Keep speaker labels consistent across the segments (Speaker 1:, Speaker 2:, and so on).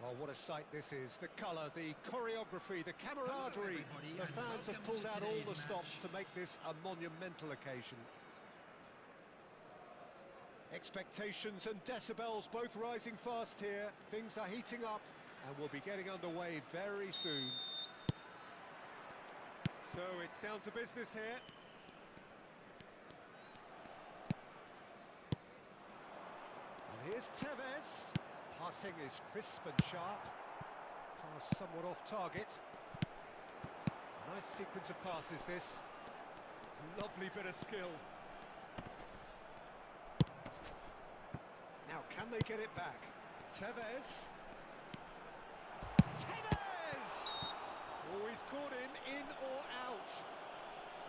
Speaker 1: Oh, what a sight this is. The colour, the choreography, the camaraderie. The fans have pulled out all the stops to make this a monumental occasion. Expectations and decibels both rising fast here. Things are heating up and we'll be getting underway very soon. So it's down to business here. And here's Tevez. Passing is crisp and sharp. Pass somewhat off target. Nice sequence of passes this. Lovely bit of skill. Now can they get it back? Tevez. Tevez! Oh, he's caught him in or out.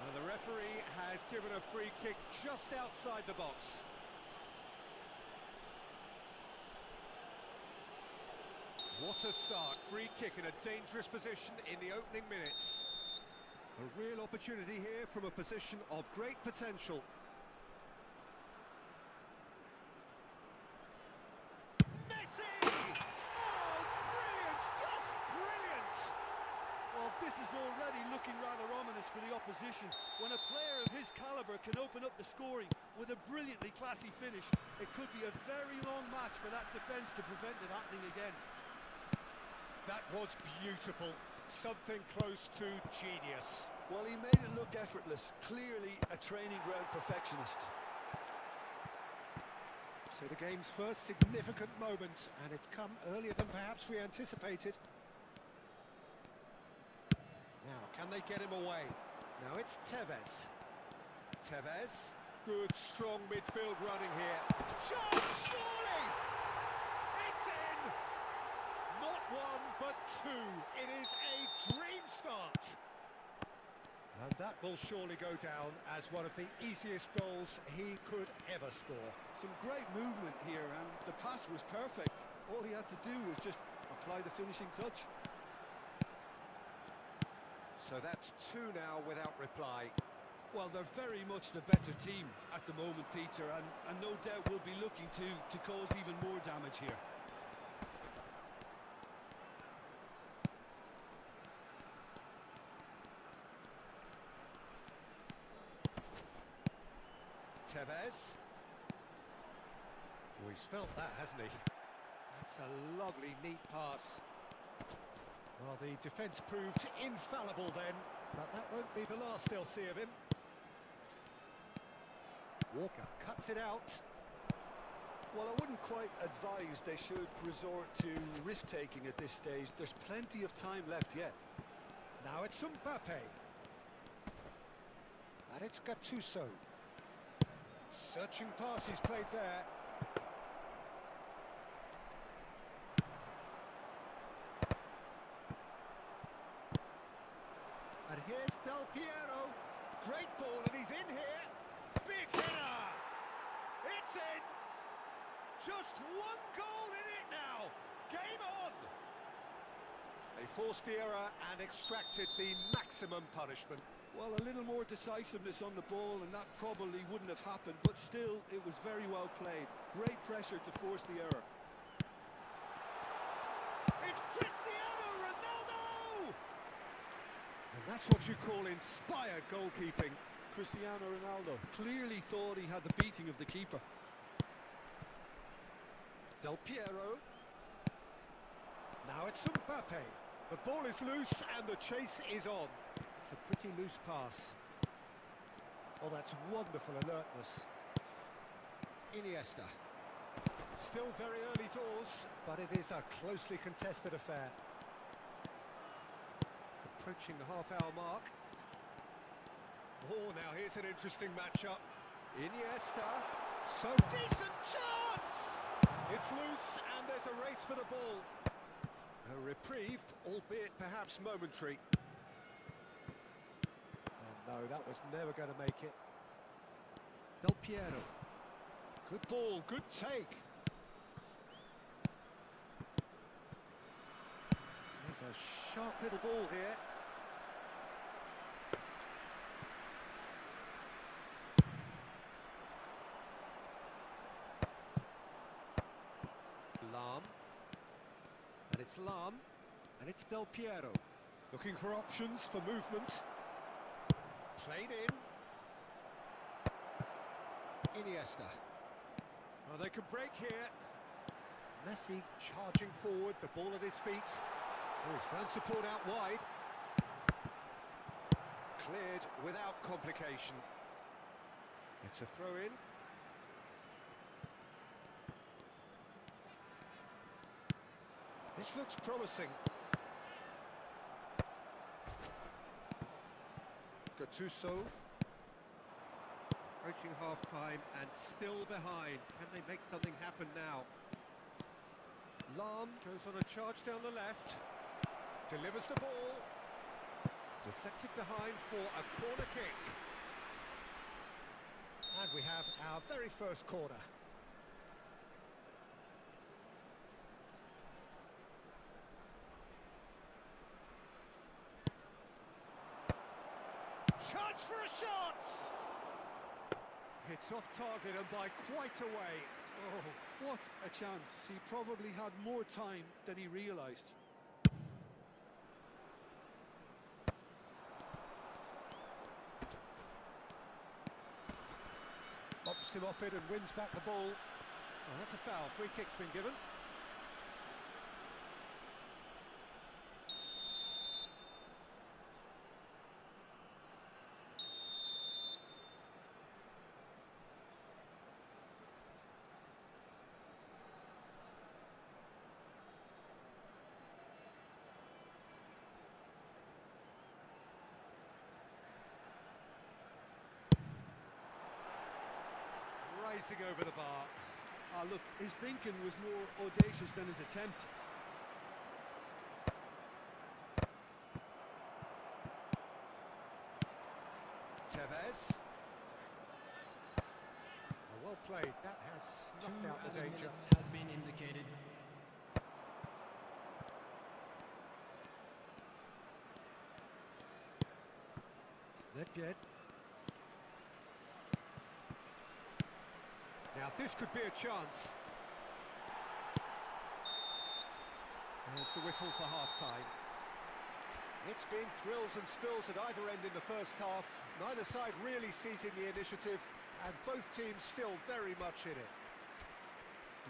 Speaker 1: And the referee has given a free kick just outside the box. What a start. Free kick in a dangerous position in the opening minutes. A real opportunity here from a position of great potential. Messi! Oh, brilliant! Just brilliant!
Speaker 2: Well, this is already looking rather ominous for the opposition. When a player of his calibre can open up the scoring with a brilliantly classy finish, it could be a very long match for that defence to prevent it happening again.
Speaker 1: That was beautiful. Something close to genius.
Speaker 2: Well, he made it look effortless. Clearly a training ground perfectionist.
Speaker 1: So the game's first significant moment, and it's come earlier than perhaps we anticipated. Now, can they get him away? Now it's Tevez. Tevez. Good, strong midfield running here. Shot, surely! It's in! Not one, but two. It is a dream start. And that will surely go down as one of the easiest goals he could ever score.
Speaker 2: Some great movement here, and the pass was perfect. All he had to do was just apply the finishing touch.
Speaker 1: So that's two now without reply.
Speaker 2: Well, they're very much the better team at the moment, Peter, and no doubt will be looking to cause even more damage here.
Speaker 1: Tevez. Oh, he's felt that, hasn't he? That's a lovely, neat pass. Well, the defence proved infallible then, but that won't be the last they'll see of him. Walker cuts it out.
Speaker 2: Well, I wouldn't quite advise they should resort to risk-taking at this stage. There's plenty of time left yet.
Speaker 1: Now it's Mbappe. And it's Gattuso. Searching pass he's played there. And here's Del Piero. Great ball, and he's in here. Big header! It's in! Just one goal in it now! Game on! They forced the error and extracted the maximum punishment.
Speaker 2: Well, a little more decisiveness on the ball and that probably wouldn't have happened, but still, it was very well played. Great pressure to force the error.
Speaker 1: It's Cristiano Ronaldo! And that's what you call inspired goalkeeping.
Speaker 2: Cristiano Ronaldo clearly thought he had the beating of the keeper.
Speaker 1: Del Piero. Now it's Mbappe. The ball is loose and the chase is on. It's a pretty loose pass. Oh, that's wonderful alertness. Iniesta. Still very early doors, but it is a closely contested affair. Approaching the half-hour mark. Oh, now here's an interesting matchup. Iniesta. So decent chance! It's loose and there's a race for the ball. A reprieve, albeit perhaps momentary. No, that was never going to make it. Del Piero. Good ball, good take. There's a sharp little ball here. Lam. And it's Lam, and it's Del Piero. Looking for options for movement. Played in. Iniesta. Oh, they could break here. Messi charging forward, the ball at his feet. Oh, he's found support out wide. Cleared without complication. It's a throw-in. This looks promising. Gattuso. Approaching half-time and still behind. Can they make something happen now? Lam goes on a charge down the left. Delivers the ball. Deflected behind for a corner kick. And we have our very first corner. Chance for a shot! It's off target and by quite a way.
Speaker 2: Oh, what a chance. He probably had more time than he realised.
Speaker 1: Bops him off it and wins back the ball. Oh, that's a foul. Free kick's been given. Racing over the bar.
Speaker 2: Ah, look, his thinking was more audacious than his attempt.
Speaker 1: Tevez. Oh, well played. That has snuffed out the danger.
Speaker 3: Has been indicated.
Speaker 1: Nedved. Now this could be a chance. There's the whistle for half-time. It's been thrills and spills at either end in the first half. Neither side really seizing the initiative, and both teams still very much in it.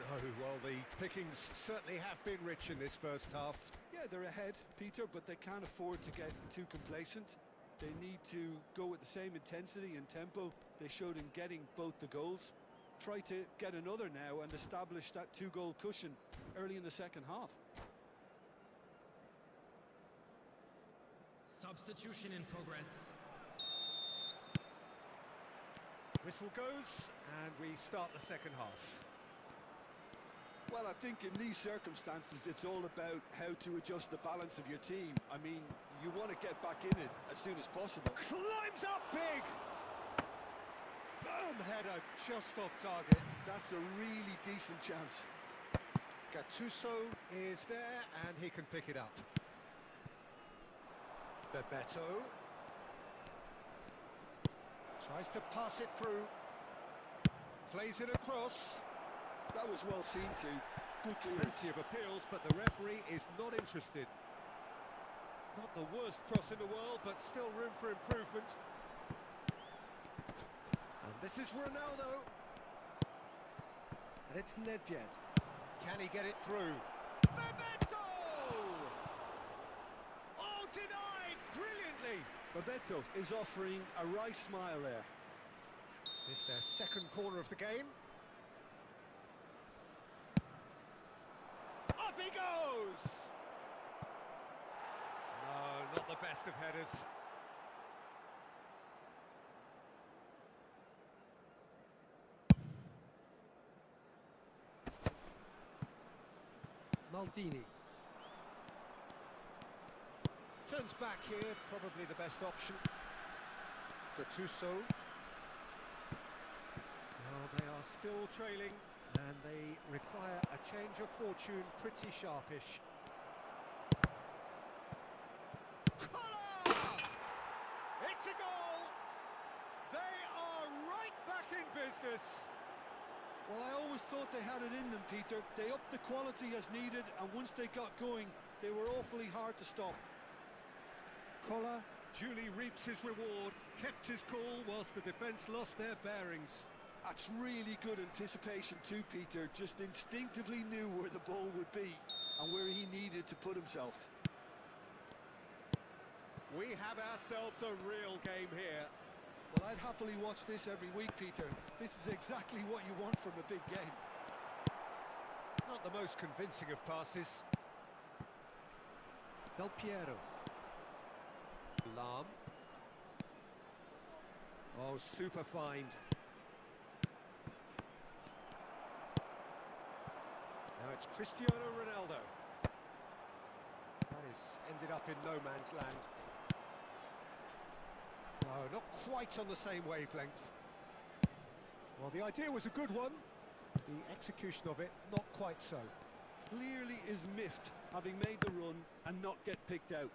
Speaker 1: No, well, the pickings certainly have been rich in this first half.
Speaker 2: Yeah, they're ahead, Peter, but they can't afford to get too complacent. They need to go with the same intensity and tempo they showed in getting both the goals. Try to get another now and establish that two-goal cushion early in the second half.
Speaker 3: Substitution in progress.
Speaker 1: Whistle goes, and we start the second half.
Speaker 2: Well, I think in these circumstances, it's all about how to adjust the balance of your team. I mean, you want to get back in it as soon as possible.
Speaker 1: Climbs up big! Firm header just off target.
Speaker 2: That's a really decent chance.
Speaker 1: Gattuso is there, and he can pick it up. Bebeto. Tries to pass it through. Plays it across.
Speaker 2: That was well seen too. Good clearance.
Speaker 1: Plenty of appeals, but the referee is not interested. Not the worst cross in the world, but still room for improvement. And this is Ronaldo. And it's Nedved. Can he get it through? Bebeto! Oh, denied brilliantly.
Speaker 2: Bebeto is offering a wry smile there.
Speaker 1: It's their second corner of the game. Up he goes! No, not the best of headers. Maldini. Turns back here, probably the best option. Gattuso. Well, they are still trailing, and they require a change of fortune pretty sharpish. It's a goal! They are right back in business!
Speaker 2: Well, I always thought they had it in them, Peter. They upped the quality as needed, and once they got going, they were awfully hard to stop.
Speaker 1: Collar duly reaps his reward, kept his cool whilst the defence lost their bearings.
Speaker 2: That's really good anticipation too, Peter. Just instinctively knew where the ball would be and where he needed to put himself.
Speaker 1: We have ourselves a real game here.
Speaker 2: Well, I'd happily watch this every week, Peter. This is exactly what you want from a big game.
Speaker 1: Not the most convincing of passes. Del Piero. Lam. Oh, super find. Now it's Cristiano Ronaldo. That is ended up in no man's land. No, not quite on the same wavelength. Well, the idea was a good one. The execution of it, not quite so.
Speaker 2: Clearly is miffed, having made the run and not get picked out.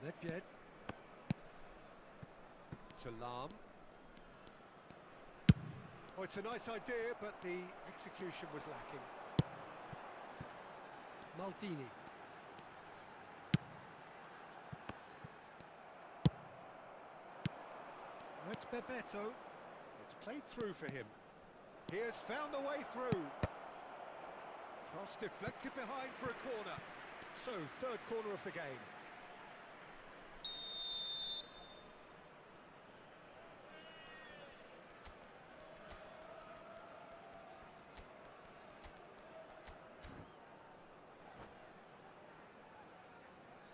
Speaker 1: Nedved. To Lam. Oh, it's a nice idea, but the execution was lacking. Maldini. That's Bebeto. It's played through for him. He has found the way through. Cross deflected behind for a corner. So, third corner of the game.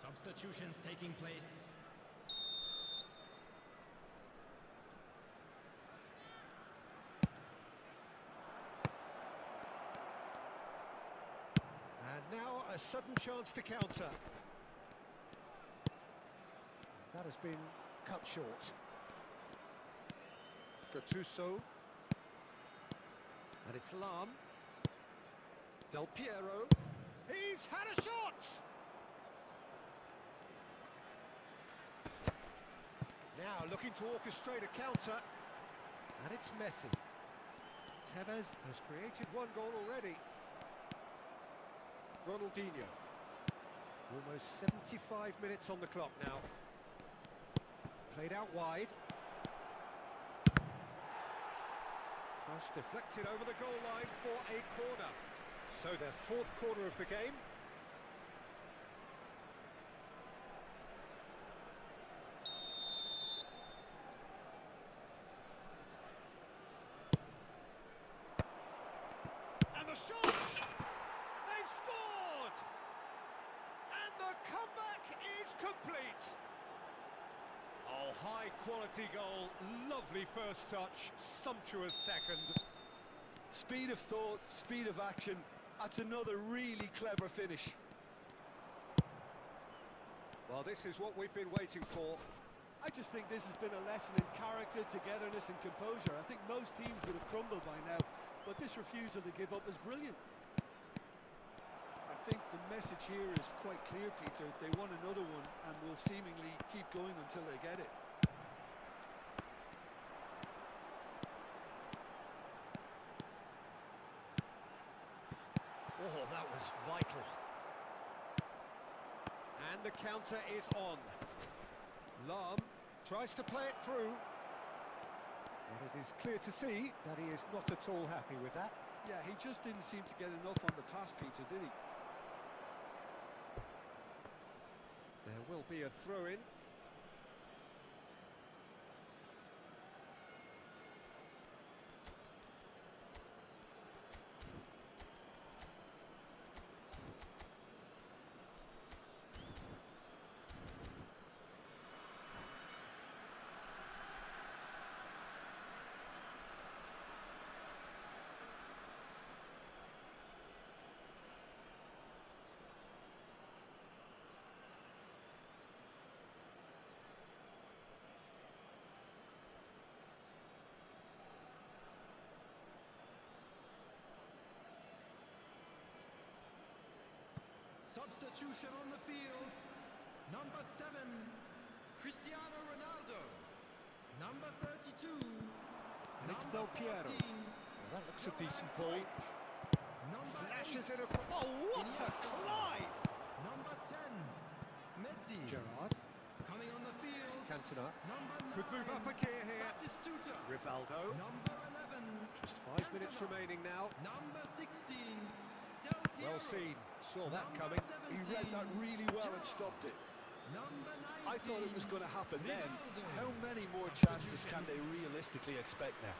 Speaker 3: Substitutions taking place.
Speaker 1: And now a sudden chance to counter. That has been cut short. Gattuso. And it's Lam. Del Piero. He's had a shot! Now looking to orchestrate a counter, and it's Messi. Tevez has created one goal already. Ronaldinho. Almost 75 minutes on the clock now. Played out wide. Cross deflected over the goal line for a corner. So their fourth corner of the game. The shots! They've scored! And the comeback is complete. Oh, high quality goal, lovely first touch, sumptuous second.
Speaker 2: Speed of thought, speed of action. That's another really clever finish.
Speaker 1: Well, this is what we've been waiting for.
Speaker 2: I just think this has been a lesson in character, togetherness and composure. I think most teams would have crumbled by now, but this refusal to give up is brilliant. I think the message here is quite clear, Peter. They want another one and will seemingly keep going until they get it.
Speaker 1: Oh, that was vital. And the counter is on. Lam tries to play it through. But it is clear to see that he is not at all happy with that.
Speaker 2: Yeah, he just didn't seem to get enough on the pass, Peter, did he?
Speaker 1: There will be a throw-in.
Speaker 3: Substitution on the field. Number 7, Cristiano Ronaldo. Number 32.
Speaker 2: And
Speaker 1: And it's Del Piero. Well, that looks a decent ball. Flashes it across. Oh, what a collide!
Speaker 3: Number 10, Messi.
Speaker 1: Gerrard.
Speaker 3: Coming on the field.
Speaker 1: Cantona.
Speaker 3: Number 9,
Speaker 1: Could move up a gear here.
Speaker 3: Batistuta.
Speaker 1: Rivaldo.
Speaker 3: Number 11,
Speaker 1: Just 5 minutes
Speaker 3: Cantona.
Speaker 1: remaining now.
Speaker 3: Number 16, Del Piero.
Speaker 1: Well seen. Saw that
Speaker 3: Number
Speaker 1: coming.
Speaker 3: 17,
Speaker 2: He read that really well and stopped it.
Speaker 3: Number 19,
Speaker 2: I thought it was going to happen then.
Speaker 3: Rivaldo.
Speaker 2: How many more chances can they realistically expect now?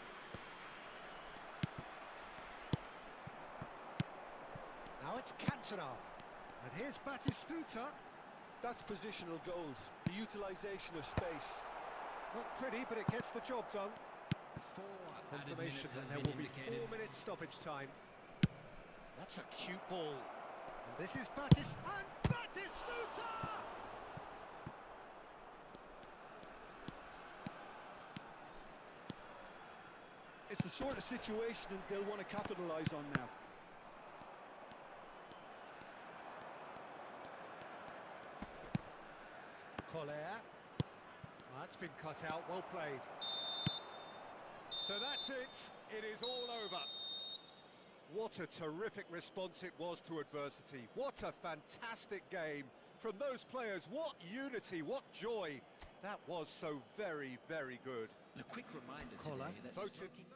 Speaker 1: Now it's Cantona. And here's Batistuta.
Speaker 2: That's positional goals, the utilisation of space.
Speaker 1: Not pretty, but it gets the job done.
Speaker 3: 4 added
Speaker 1: Confirmation
Speaker 3: minutes
Speaker 1: that
Speaker 3: has
Speaker 1: there
Speaker 3: been
Speaker 1: will be
Speaker 3: indicated.
Speaker 1: 4 minutes stoppage time. That's a cute ball. And this is Batistuta!
Speaker 2: It's the sort of situation that they'll want to capitalise on now.
Speaker 1: Collier. That's been cut out, well played. So that's it, it is all over. What a terrific response it was to adversity. What a fantastic game from those players. What unity, what joy. That was so very, very good.
Speaker 4: A quick reminder
Speaker 1: Collar,
Speaker 4: today that
Speaker 1: voted.
Speaker 4: smoking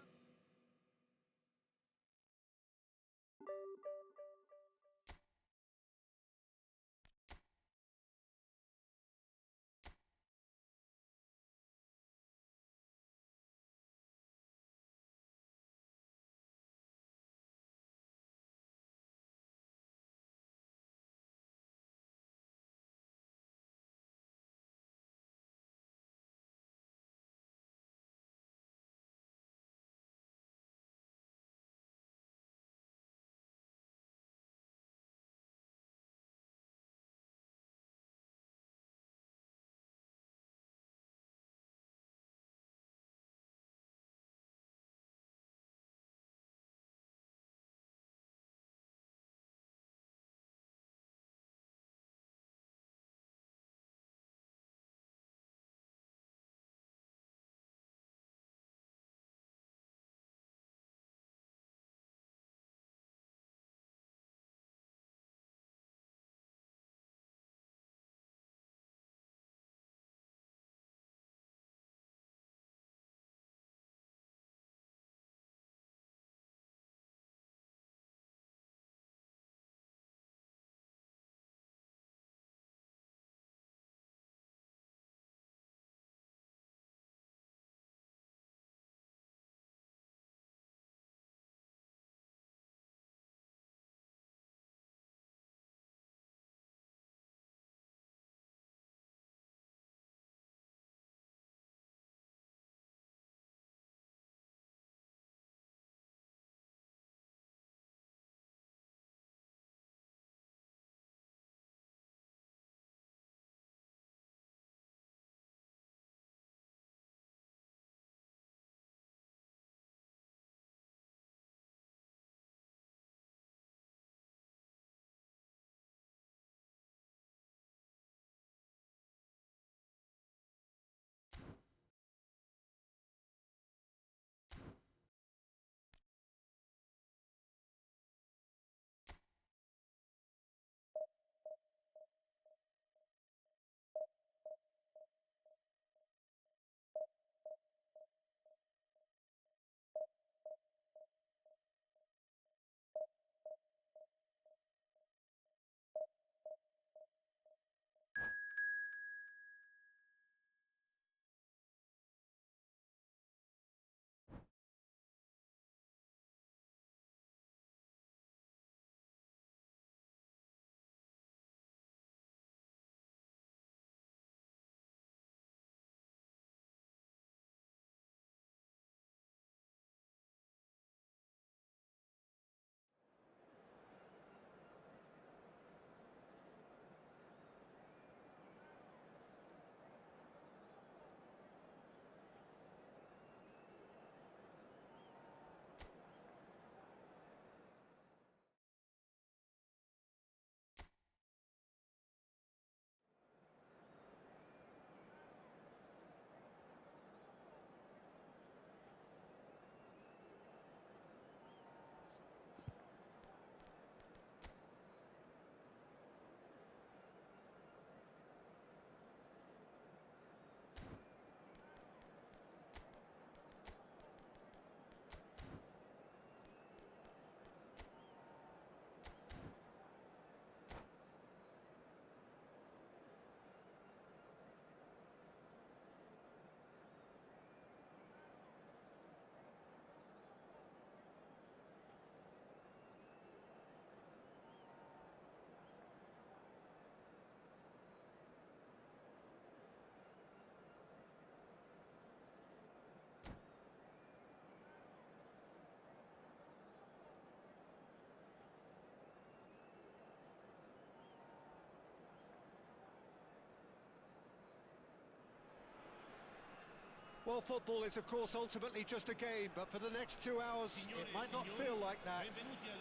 Speaker 1: Well, football is, of course, ultimately just a game, but for the next 2 hours, it might not feel like that.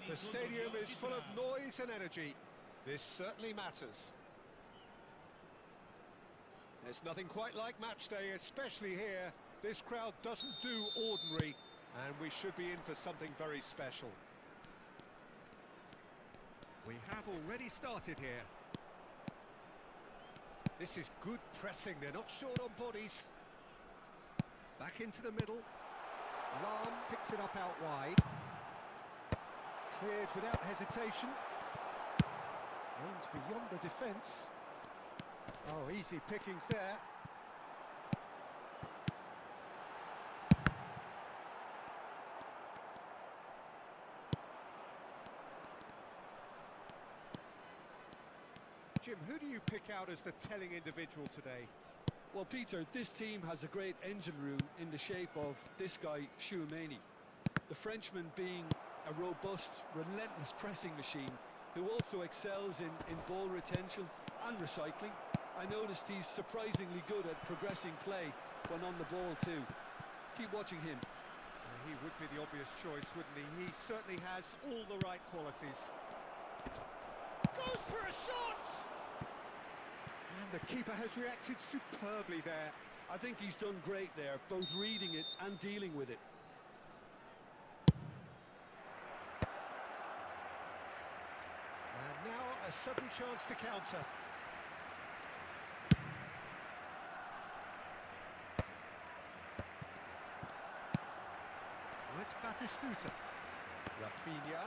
Speaker 1: The stadium is full of noise and energy. This certainly matters. There's nothing quite like match day, especially here. This crowd doesn't do ordinary, and we should be in for something very special. We have already started here. This is good pressing, they're not short on bodies. Back into the middle. Lahm picks it up out wide. Cleared without hesitation. Aims beyond the defence. Oh, easy pickings there. Jim, who do you pick out as the telling individual today?
Speaker 2: Well, Peter, this team has a great engine room in the shape of this guy, Tchouaméni. The Frenchman being a robust, relentless pressing machine who also excels in ball retention and recycling. I noticed he's surprisingly good at progressing play when on the ball too. Keep watching him.
Speaker 1: He would be the obvious choice, wouldn't he? He certainly has all the right qualities. Goes for a shot! And the keeper has reacted superbly there.
Speaker 2: I think he's done great there, both reading it and dealing with it.
Speaker 1: And now a sudden chance to counter. Oh, it's Batistuta. Rafinha.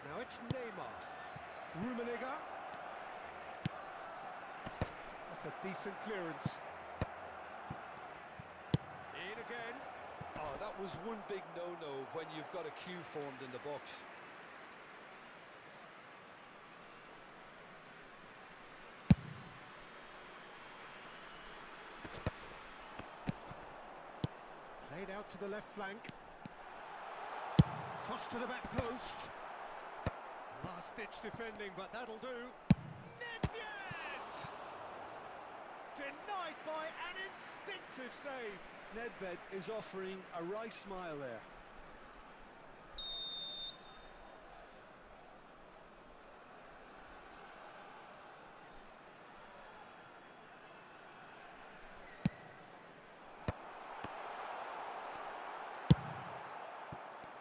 Speaker 1: Now it's Neymar. Rummenigge. That's a decent clearance. In again.
Speaker 2: Oh, that was one big no-no when you've got a queue formed in the box.
Speaker 1: Played out to the left flank. Cross to the back post. Last-ditch defending, but that'll do. Nedved! Denied by an instinctive save.
Speaker 2: Nedved is offering a wry smile there.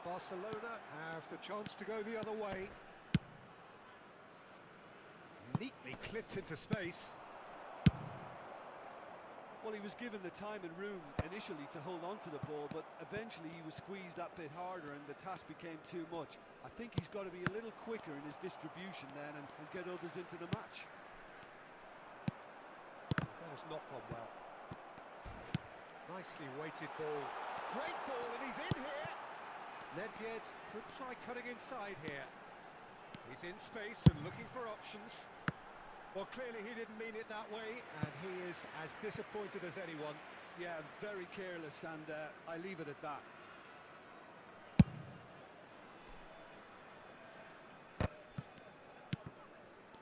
Speaker 1: Barcelona have the chance to go the other way. Neatly clipped into space.
Speaker 2: Well, he was given the time and room initially to hold on to the ball, but eventually he was squeezed that bit harder and the task became too much. I think he's got to be a little quicker in his distribution then and get others into the match.
Speaker 1: That has not gone well. Nicely weighted ball. Great ball, and he's in here. Nedved could try cutting inside here. He's in space and looking for options. Well, clearly he didn't mean it that way, and he is as disappointed as anyone.
Speaker 2: Yeah, very careless, and I leave it at that.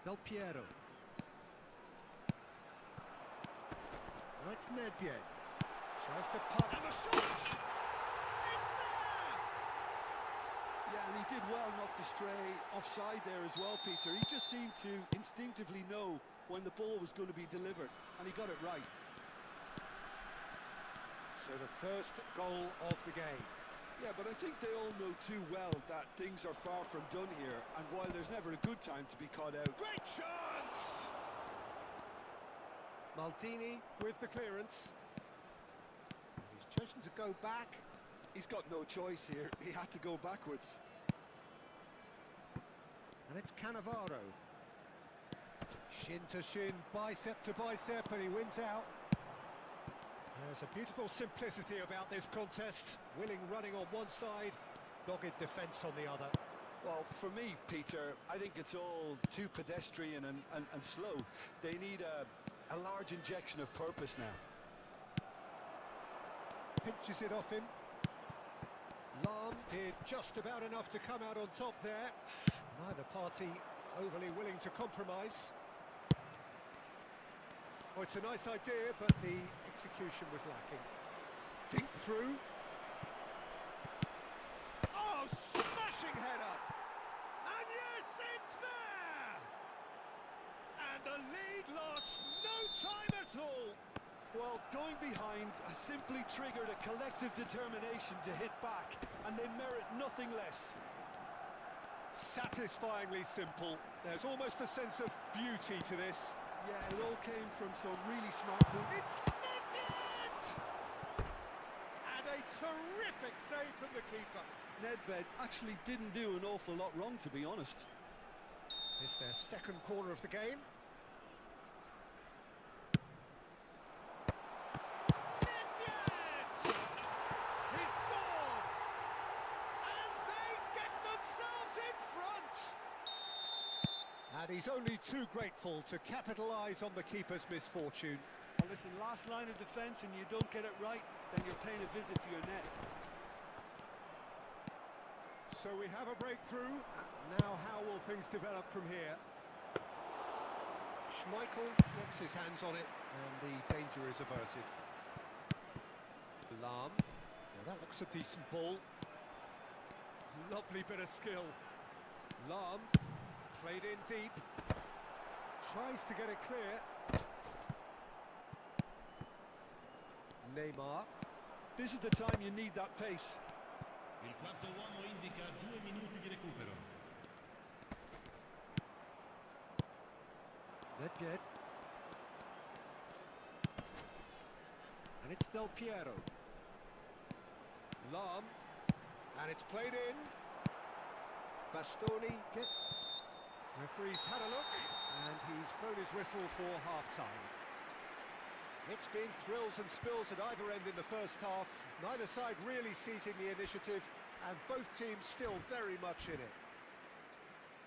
Speaker 1: Del Piero. Now it's Nedved. Tries to punt. And the shot! It's there!
Speaker 2: Yeah, and he did well not to stray offside there as well, Peter. He just seemed to instinctively know when the ball was going to be delivered, and he got it right.
Speaker 1: So the first goal of the game.
Speaker 2: Yeah, but I think they all know too well that things are far from done here, and while there's never a good time to be caught out.
Speaker 1: Great chance! Maldini with the clearance. He's chosen to go back.
Speaker 2: He's got no choice here. He had to go backwards.
Speaker 1: And it's Cannavaro. Shin to shin, bicep to bicep, and he wins out. There's a beautiful simplicity about this contest. Willing running on one side, dogged defence on the other.
Speaker 2: Well, for me, Peter, I think it's all too pedestrian and slow. They need a large injection of purpose now.
Speaker 1: Pinches it off him. Lahm did just about enough to come out on top there. Neither party overly willing to compromise. Oh, it's a nice idea, but the execution was lacking. Dink through. Oh, smashing header! And yes, it's there! And the lead lost no time at all.
Speaker 2: Well, going behind has simply triggered a collective determination to hit back, and they merit nothing less.
Speaker 1: Satisfyingly simple. There's almost a sense of beauty to this.
Speaker 2: Yeah, it all came from some really smart movement.
Speaker 1: It's Nedved! And a terrific save from the keeper.
Speaker 2: Nedved actually didn't do an awful lot wrong, to be honest.
Speaker 1: It's their second corner of the game. Nedved! He scored! And they get themselves in front! And he's only too grateful to capitalise on the keeper's misfortune.
Speaker 2: Well, listen, last line of defence and you don't get it right, then you're paying a visit to your net.
Speaker 1: So we have a breakthrough. Now how will things develop from here? Schmeichel gets his hands on it and the danger is averted. Lahm. Now that looks a decent ball. Lovely bit of skill. Lahm played in deep. Tries to get it clear. Neymar.
Speaker 2: This is the time you need that pace.
Speaker 4: Il quarto uomo indica 2 minuti di recupero.
Speaker 1: Nedved. And it's Del Piero. Lahm. And it's played in. Bastoni. Referee's had a look. And he's blown his whistle for half-time. It's been thrills and spills at either end in the first half. Neither side really seizing the initiative, and both teams still very much in it.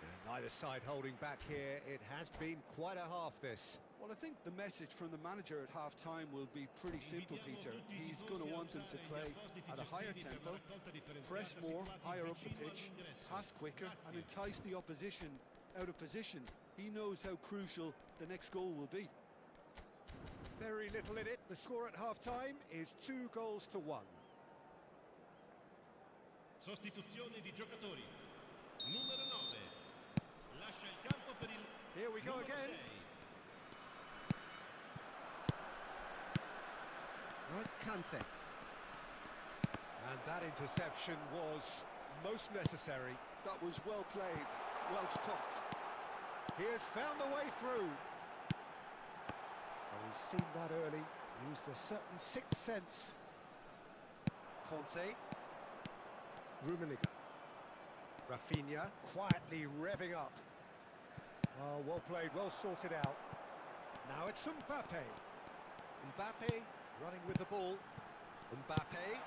Speaker 1: And neither side holding back here. It has been quite a half, this.
Speaker 2: Well, I think the message from the manager at half-time will be pretty simple, Peter. He's going to want them to play at a higher tempo, press more, higher up the pitch, pass quicker, and entice the opposition out of position. He knows how crucial the next goal will be.
Speaker 1: Very little in it. The score at half-time is 2-1.
Speaker 4: Sostituzione di giocatori. Numero 9. Lascia il campo per il
Speaker 1: Here we go
Speaker 4: numero
Speaker 1: again.
Speaker 4: 6.
Speaker 1: Now it's Kante. And that interception was most necessary.
Speaker 2: That was well played, well stopped.
Speaker 1: He has found the way through. And we've seen that early. Used a certain sixth sense. Conte. Rummenigge. Rafinha quietly revving up. Oh, well played, well sorted out. Now it's Mbappe. Mbappe running with the ball. Mbappe.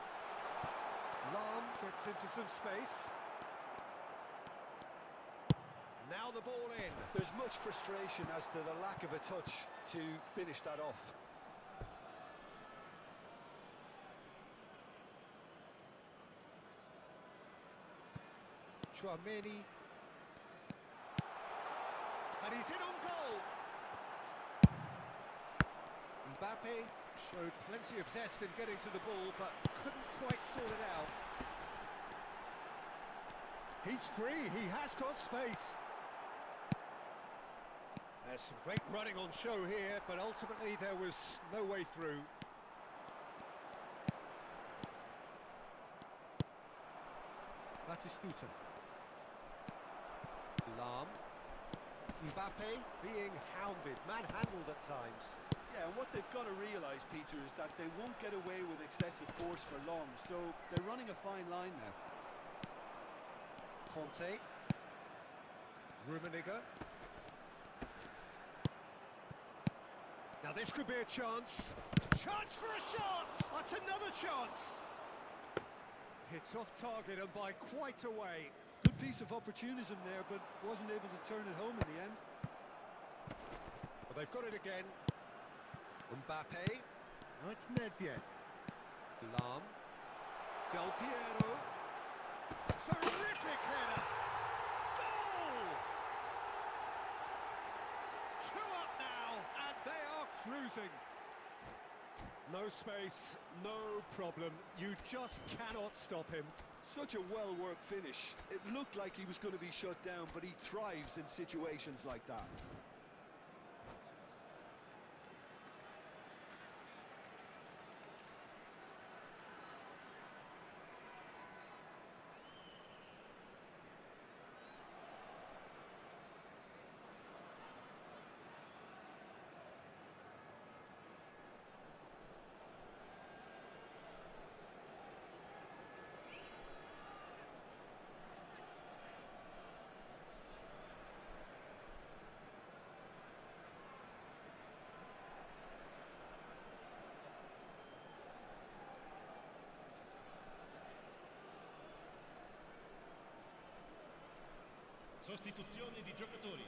Speaker 1: Lahm gets into some space. Now the ball in.
Speaker 2: There's much frustration as to the lack of a touch to finish that off.
Speaker 1: Chouameni. And he's in on goal. Mbappe showed plenty of zest in getting to the ball, but couldn't quite sort it out. He's free, he has got space. There's some great running on show here, but ultimately there was no way through. Batistuta. Lahm. Mbappe being hounded, manhandled at times.
Speaker 2: Yeah, and what they've got to realise, Peter, is that they won't get away with excessive force for long, so they're running a fine line now.
Speaker 1: Conte. Rummenigge. Now this could be a chance. Chance for a shot! That's another chance! It's off target and by quite a way.
Speaker 2: Good piece of opportunism there, but wasn't able to turn it home in the end.
Speaker 1: Well, they've got it again. Mbappe. Now it's Nedved. Lahm. Del Piero. Terrific header! Goal! 2 up now, and they are cruising. No space, no problem. You just cannot stop him.
Speaker 2: Such a well-worked finish. It looked like he was going to be shut down, but he thrives in situations like that.
Speaker 4: Sostituzione di giocatori.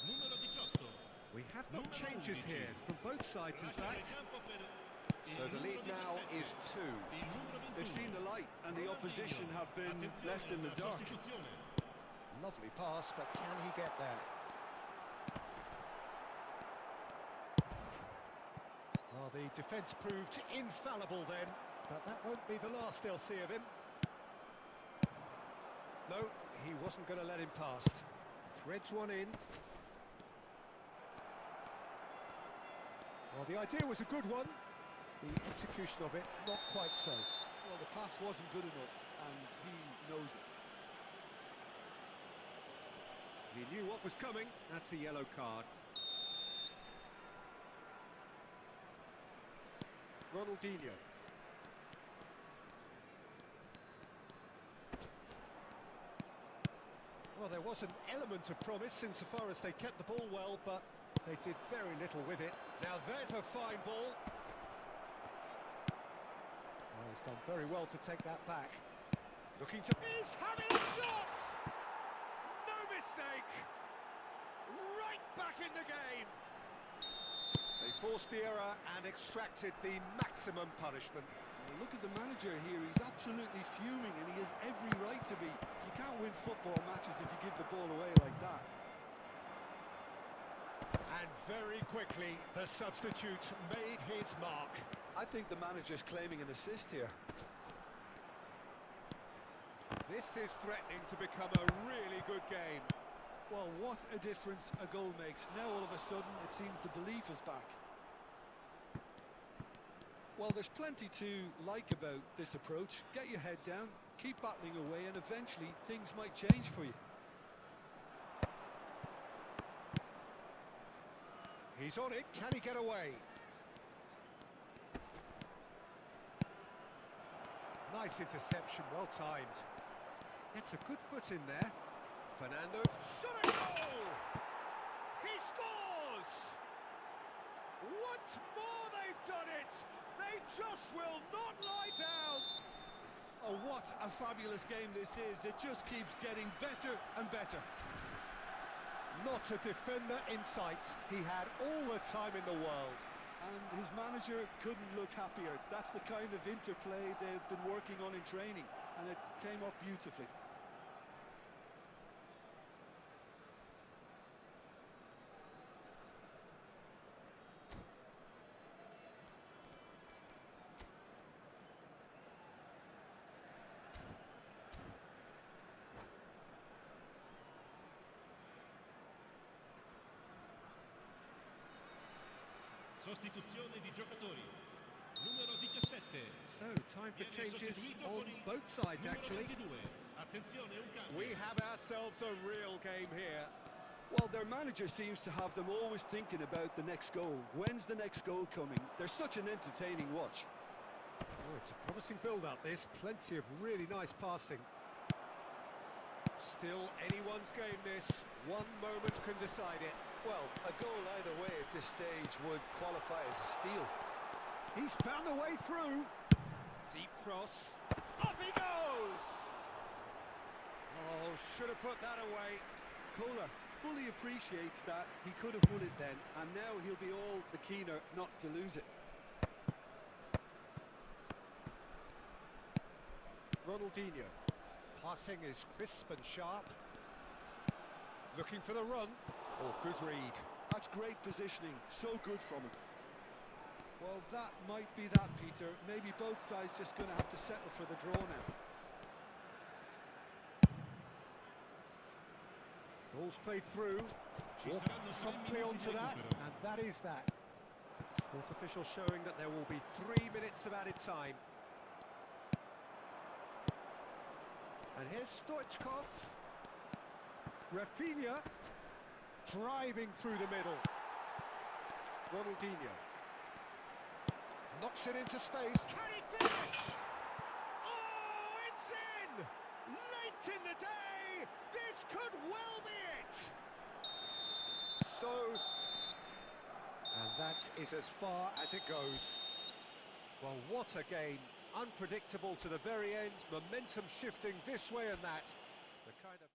Speaker 4: Numero 18.
Speaker 1: We have got changes here from both sides, in
Speaker 4: Lascia il
Speaker 1: fact.
Speaker 4: campo per
Speaker 1: So
Speaker 4: il
Speaker 1: the
Speaker 4: numero
Speaker 1: lead now
Speaker 4: 17.
Speaker 1: is 2.
Speaker 4: Il numero 21.
Speaker 2: They've seen the light, and the opposition have been
Speaker 4: Attenzione,
Speaker 2: left in the
Speaker 4: una
Speaker 2: dark.
Speaker 4: sostituzione.
Speaker 1: Lovely pass, but can he get there? Well, the defence proved infallible then, but that won't be the last they'll see of him. No, he wasn't going to let him past. Threads one in. Well, the idea was a good one. The execution of it, not quite so.
Speaker 2: Well, the pass wasn't good enough, and he knows it.
Speaker 1: He knew what was coming. That's a yellow card. Ronaldinho. Well, there was an element of promise insofar as they kept the ball well, but they did very little with it. Now there's a fine ball. Well, he's done very well to take that back. Looking to... He's having a shot! No mistake! Right back in the game! They forced the error and extracted the maximum punishment.
Speaker 2: Well, look at the manager here. He's absolutely fuming, and he has every right to be. You can't win football matches if you give the ball away like that.
Speaker 1: And very quickly, the substitute made his mark.
Speaker 2: I think the manager's claiming an assist here.
Speaker 1: This is threatening to become a really good game.
Speaker 2: Well, what a difference a goal makes. Now all of a sudden it seems the belief is back. Well, there's plenty to like about this approach. Get your head down, keep battling away, and eventually things might change for you.
Speaker 1: He's on it, can he get away? Nice interception, well timed. Gets a good foot in there. Fernando, shot a goal! He scores! Once more they've done it! They just will not lie down!
Speaker 2: Oh, what a fabulous game this is. It just keeps getting better and better.
Speaker 1: Not a defender in sight. He had all the time in the world.
Speaker 2: And his manager couldn't look happier. That's the kind of interplay they've been working on in training, and it came off beautifully.
Speaker 4: Sostituzione di giocatori. Numero 17.
Speaker 1: So, time for
Speaker 4: Viene
Speaker 1: changes
Speaker 4: sostituito
Speaker 1: on
Speaker 4: con il
Speaker 1: both sides,
Speaker 4: numero
Speaker 1: actually.
Speaker 4: 22. Attenzione, un cambio.
Speaker 1: We have ourselves a real game here.
Speaker 2: Well, their manager seems to have them always thinking about the next goal. When's the next goal coming? They're such an entertaining watch.
Speaker 1: Oh, it's a promising build-up, this. Plenty of really nice passing. Still anyone's game, this. One moment can decide it.
Speaker 2: Well, a goal either way at this stage would qualify as a steal.
Speaker 1: He's found a way through. Deep cross. Up he goes! Oh, should have put that away.
Speaker 2: Kohler fully appreciates that. He could have won it then, and now he'll be all the keener not to lose it.
Speaker 1: Ronaldinho. Passing is crisp and sharp. Looking for the run. Oh, good read.
Speaker 2: That's great positioning. So good from him. Well, that might be that, Peter. Maybe both sides just going to have to settle for the draw now.
Speaker 1: Ball's played through.
Speaker 4: Ci
Speaker 1: Walk
Speaker 4: saranno 3
Speaker 1: promptly
Speaker 4: minuti
Speaker 1: onto
Speaker 4: di
Speaker 1: that,
Speaker 4: recupero.
Speaker 1: and that is that. Fourth official showing that there will be 3 minutes of added time. And here's Stoichkov. Rafinha driving through the middle. Ronaldinho knocks it into space. Can he finish? Oh, it's in! Late in the day! This could well be it! So, and that is as far as it goes. Well, what a game. Unpredictable to the very end, momentum shifting this way and that. The kind of...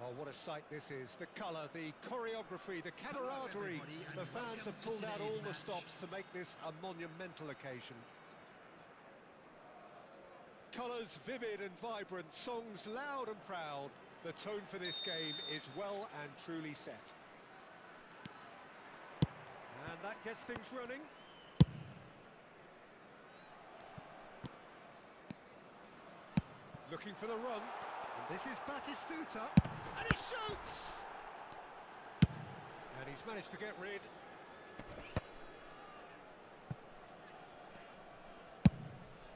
Speaker 1: Oh, what a sight this is. The colour, the choreography, the camaraderie. The fans have pulled out all the stops to make this a monumental occasion. Colours vivid and vibrant, songs loud and proud. The tone for this game is well and truly set. And that gets things running. Looking for the run. And this is Batistuta. And he shoots! And he's managed to get rid.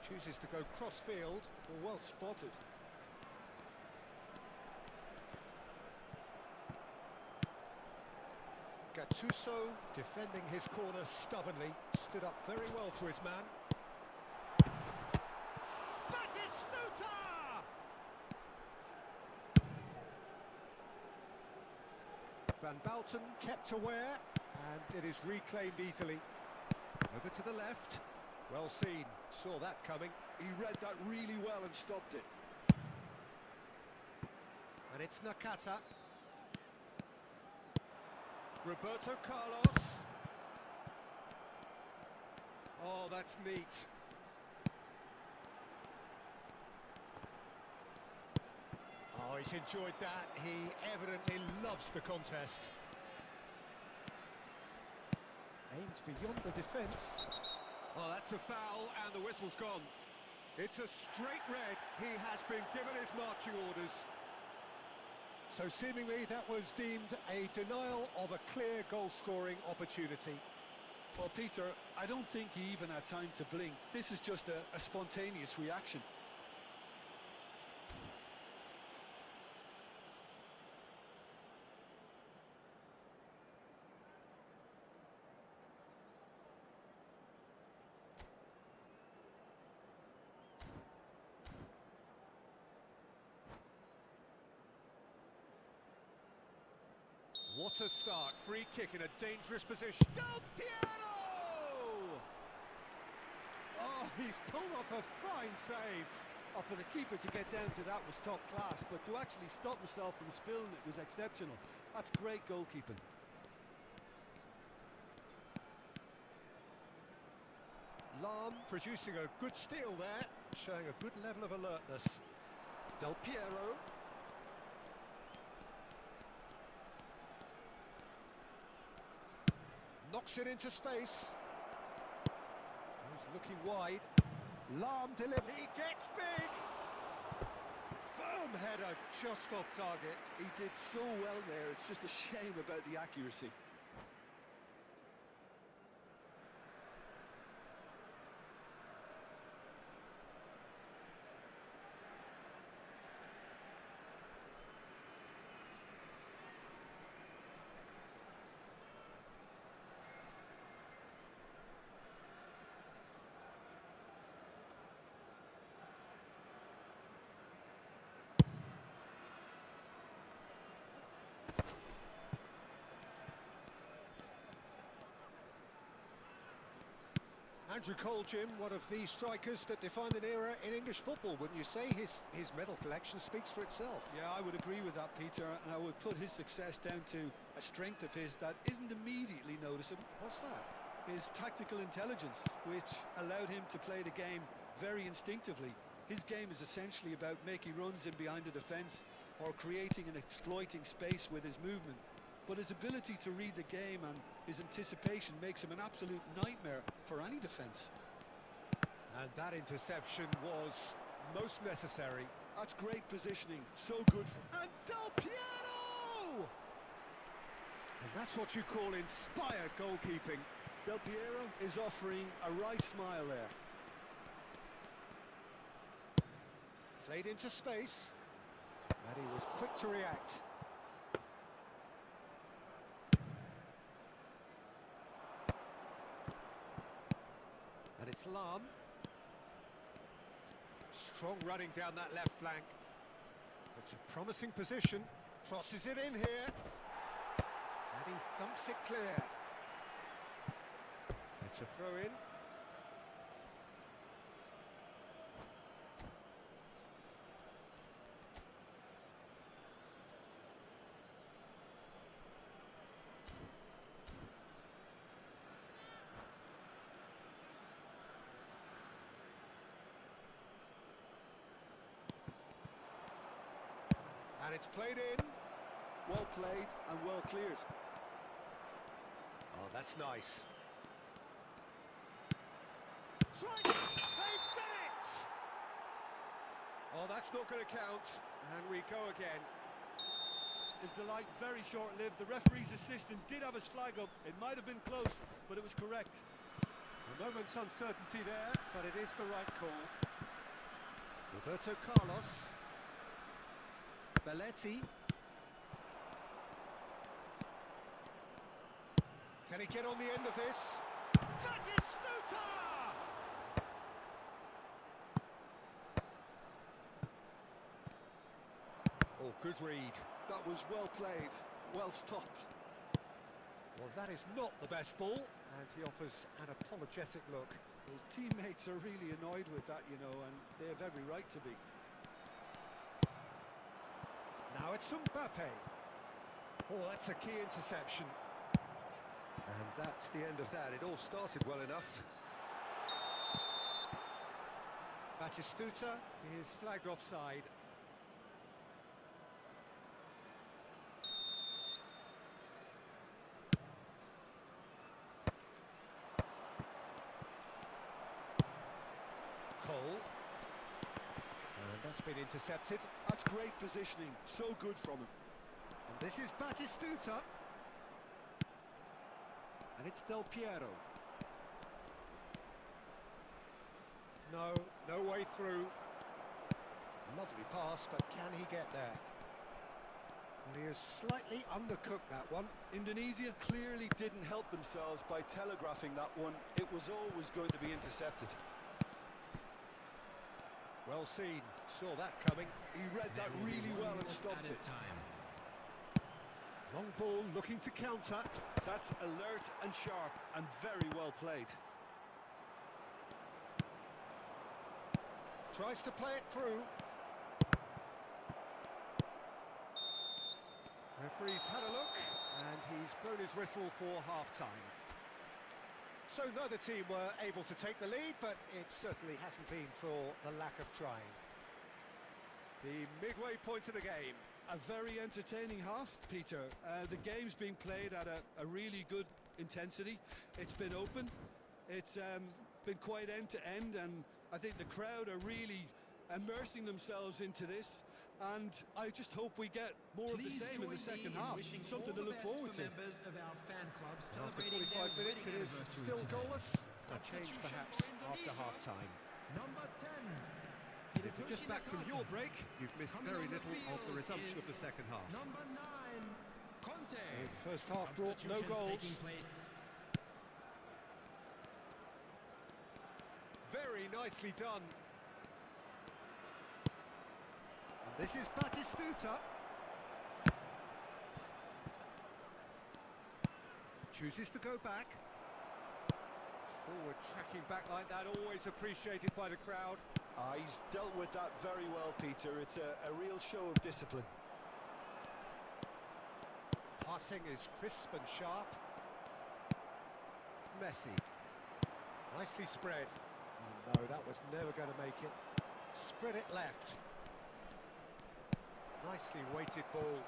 Speaker 1: Chooses to go cross-field.
Speaker 2: Well spotted.
Speaker 1: Gattuso defending his corner stubbornly, stood up very well to his man. Batistuta! Van Balten kept aware, and it is reclaimed easily. Over to the left. Well seen, saw that coming.
Speaker 2: He read that really well and stopped it.
Speaker 1: And it's Nakata. Roberto Carlos. Oh, that's neat. Oh, he's enjoyed that. He evidently loves the contest. Aimed beyond the defence. Oh, that's a foul, and the whistle's gone. It's a straight red. He has been given his marching orders. So seemingly that was deemed a denial of a clear goal-scoring opportunity.
Speaker 2: Well, Peter, I don't think he even had time to blink. This is just a spontaneous reaction.
Speaker 1: What a start, free kick in a dangerous position. Del Piero! Oh, he's pulled off a fine save.
Speaker 2: Oh, for the keeper to get down to that was top class, but to actually stop himself from spilling it was exceptional. That's great goalkeeping.
Speaker 1: Lahm producing a good steal there, showing a good level of alertness. Del Piero. Knocks it into space. He's looking wide. Lahm delivers. He gets big. Firm header just off target.
Speaker 2: He did so well there. It's just a shame about the accuracy.
Speaker 1: Andrew Cole, Jim, one of the strikers that defined an era in English football, wouldn't you say? His medal collection speaks for itself.
Speaker 2: Yeah, I would agree with that, Peter, and I would put his success down to a strength of his that isn't immediately noticeable.
Speaker 1: What's that?
Speaker 2: His tactical intelligence, which allowed him to play the game very instinctively. His game is essentially about making runs in behind the defence or creating and exploiting space with his movement. But his ability to read the game and his anticipation makes him an absolute nightmare for any defence.
Speaker 1: And that interception was most necessary.
Speaker 2: That's great positioning, so good for...
Speaker 1: And Del Piero! And that's what you call inspired goalkeeping.
Speaker 2: Del Piero is offering a right smile there.
Speaker 1: Played into space, and he was quick to react. And it's Lahm. Strong running down that left flank. It's a promising position. Crosses it in here. And he thumps it clear. It's a throw-in. And it's played in.
Speaker 2: Well played and well cleared.
Speaker 1: Oh, that's nice. Strike! They've done it! Oh, that's not going to count. And we go again.
Speaker 2: is the light very short-lived. The referee's assistant did have his flag up. It might have been close, but it was correct.
Speaker 1: A moment's uncertainty there, but it is the right call. Roberto Carlos. Belletti. Can he get on the end of this? Batistuta! Oh, good read.
Speaker 2: That was well played, well stopped.
Speaker 1: Well, that is not the best ball, and he offers an apologetic look.
Speaker 2: His teammates are really annoyed with that, you know, and they have every right to be.
Speaker 1: Now it's Mbappe. Oh, that's a key interception. And that's the end of that. It all started well enough. Batistuta is flagged offside. Cole. And that's been intercepted.
Speaker 2: That's great positioning, so good from him.
Speaker 1: And this is Batistuta. And it's Del Piero. No way through. Lovely pass, but can he get there? Well, he has slightly undercooked that one.
Speaker 2: Indonesia clearly didn't help themselves by telegraphing that one. It was always going to be intercepted.
Speaker 1: Well seen, saw that coming.
Speaker 2: He read that really well and stopped it.
Speaker 1: Long ball looking to counter.
Speaker 2: That's alert and sharp and very well played.
Speaker 1: Tries to play it through. Referee's had a look and he's blown his whistle for half-time. So neither team were able to take the lead, but it certainly hasn't been for the lack of trying. The midway point of the game.
Speaker 2: A very entertaining half, Peter. The game's been played at a really good intensity. It's been open. It's been quite end-to-end, and I think the crowd are really immersing themselves into this. And I just hope we get more of the same in the second half. Something to look forward to.
Speaker 1: After 45 minutes, it is still goalless. A change perhaps after half-time.
Speaker 3: Number 10.
Speaker 1: If you're just back from your break, you've missed very little of the resumption of the second half.
Speaker 3: Number 9. Conte.
Speaker 1: So the first half brought no goals. Very nicely done. And this is Batistuta. Chooses to go back. Forward tracking back like that, always appreciated by the crowd.
Speaker 2: He's dealt with that very well, Peter. It's a real show of discipline.
Speaker 1: Passing is crisp and sharp. Messi. Nicely spread. Oh, no, that was never going to make it. Spread it left. Nicely weighted ball.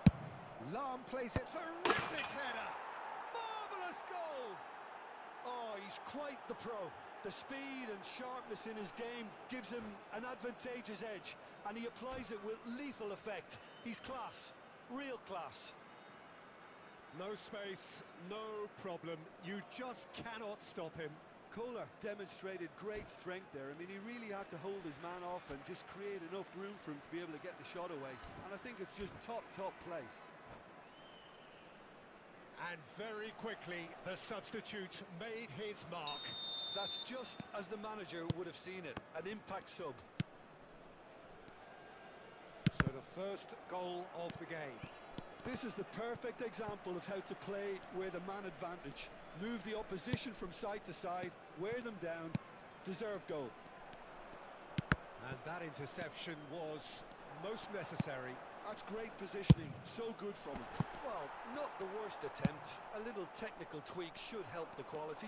Speaker 1: Lahm plays it. Terrific header. Marvellous goal.
Speaker 2: Oh, he's quite the pro. The speed and sharpness in his game gives him an advantageous edge, and he applies it with lethal effect. He's class, real class.
Speaker 1: No space, no problem. You just cannot stop him.
Speaker 2: Kohler demonstrated great strength there. I mean, he really had to hold his man off and just create enough room for him to be able to get the shot away. And I think it's just top play.
Speaker 1: And very quickly, the substitute made his mark.
Speaker 2: That's just as the manager would have seen it, an impact sub.
Speaker 1: So the first goal of the game.
Speaker 2: This is the perfect example of how to play with a man advantage. Move the opposition from side to side, wear them down, deserve goal.
Speaker 1: And that interception was most necessary.
Speaker 2: That's great positioning, so good from him. Well, not the worst attempt. A little technical tweak should help the quality.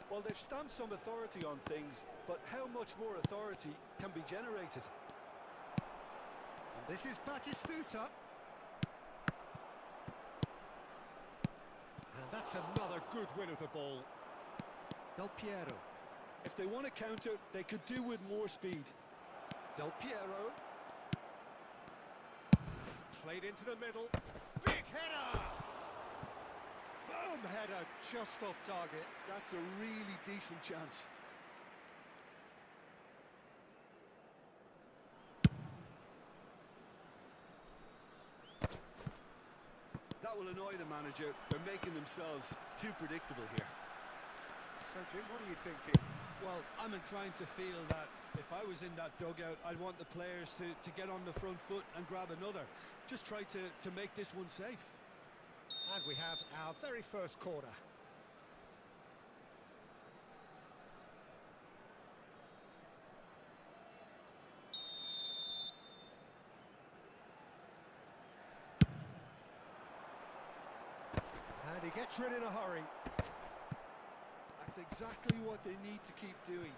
Speaker 2: Well, they've stamped some authority on things, but how much more authority can be generated?
Speaker 1: And this is Batistuta. And that's another good win of the ball. Del Piero.
Speaker 2: If they want to counter, they could do with more speed.
Speaker 1: Del Piero. Played into the middle. Big header! Firm header, just off target.
Speaker 2: That's a really decent chance. That will annoy the manager. They're making themselves too predictable here.
Speaker 1: So, Jim, what are you thinking?
Speaker 2: Well, I'm inclined to feel that if I was in that dugout, I'd want the players to get on the front foot and grab another. Just try to make this one safe.
Speaker 1: And we have our very first corner. And he gets rid in a hurry.
Speaker 2: That's exactly what they need to keep doing.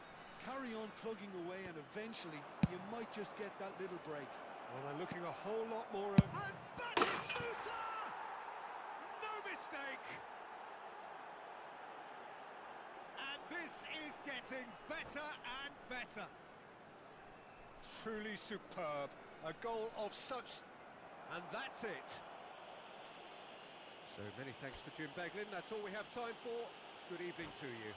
Speaker 2: Carry on plugging away and eventually you might just get that little break.
Speaker 1: Well, they're looking a whole lot more at... And that is Sluta! No mistake! And this is getting better and better. Truly superb. A goal of such... And that's it. So many thanks to Jim Beglin. That's all we have time for. Good evening to you.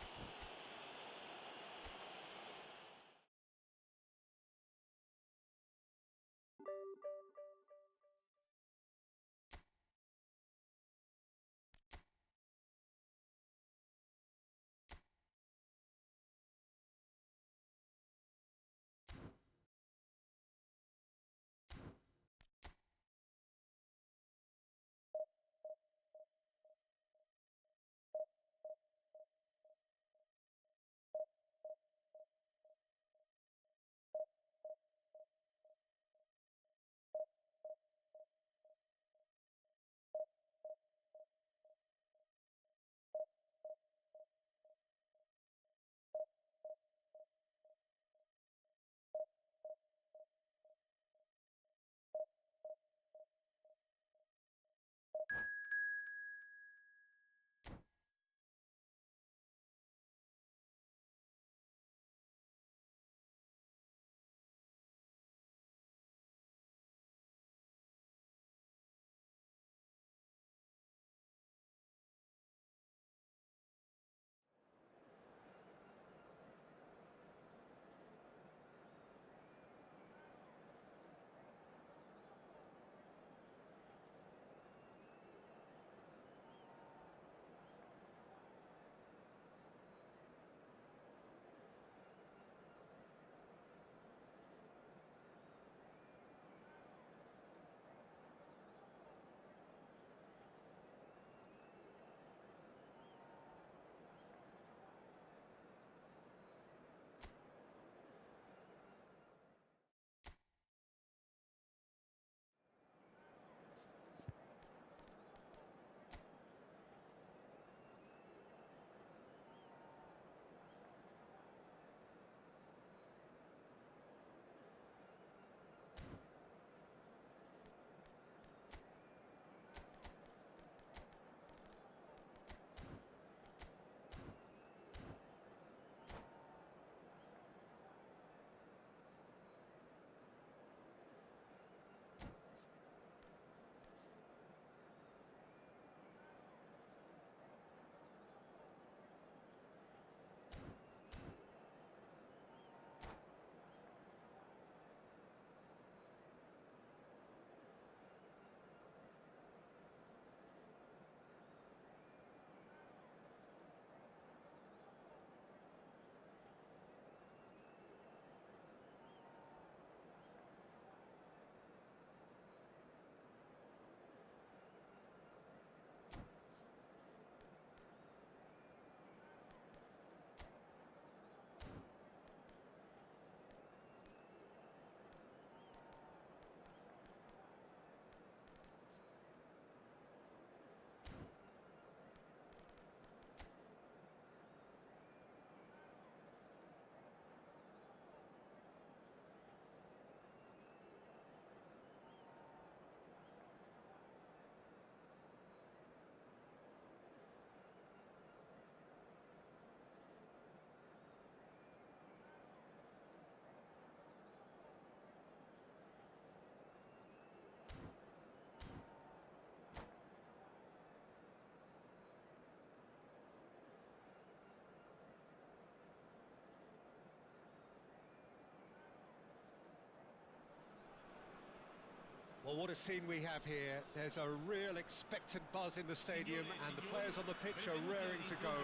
Speaker 1: Well, what a scene we have here. There's a real expectant buzz in the stadium, and the players on the pitch are raring to go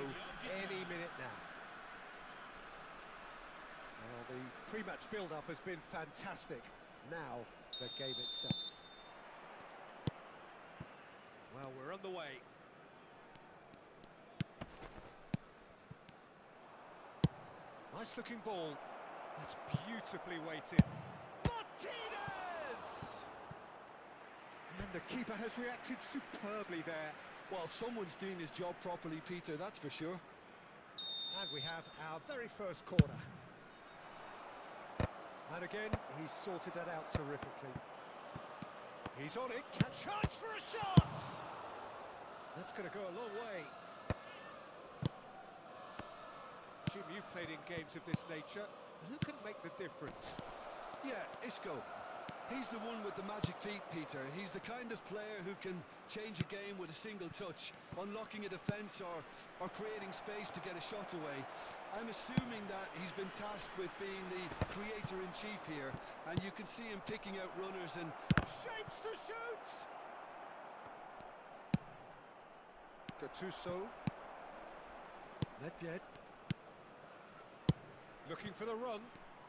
Speaker 1: any minute now. Well, the pre-match build-up has been fantastic. Now, the game itself. Well, we're on the way. Nice-looking ball. That's beautifully weighted. Martinez! And the keeper has reacted superbly there.
Speaker 2: Well, someone's doing his job properly, Peter, that's for sure.
Speaker 1: And we have our very first corner. And again, he's sorted that out terrifically. He's on it. Chance for a shot! That's going to go a long way. Jim, you've played in games of this nature. Who can make the difference?
Speaker 2: Yeah, Isco. He's the one with the magic feet, Peter. He's the kind of player who can change a game with a single touch, unlocking a defence or creating space to get a shot away. I'm assuming that he's been tasked with being the creator-in-chief here, and you can see him picking out runners and...
Speaker 1: Shapes to shoot! Gattuso. Nedved. Looking for the run.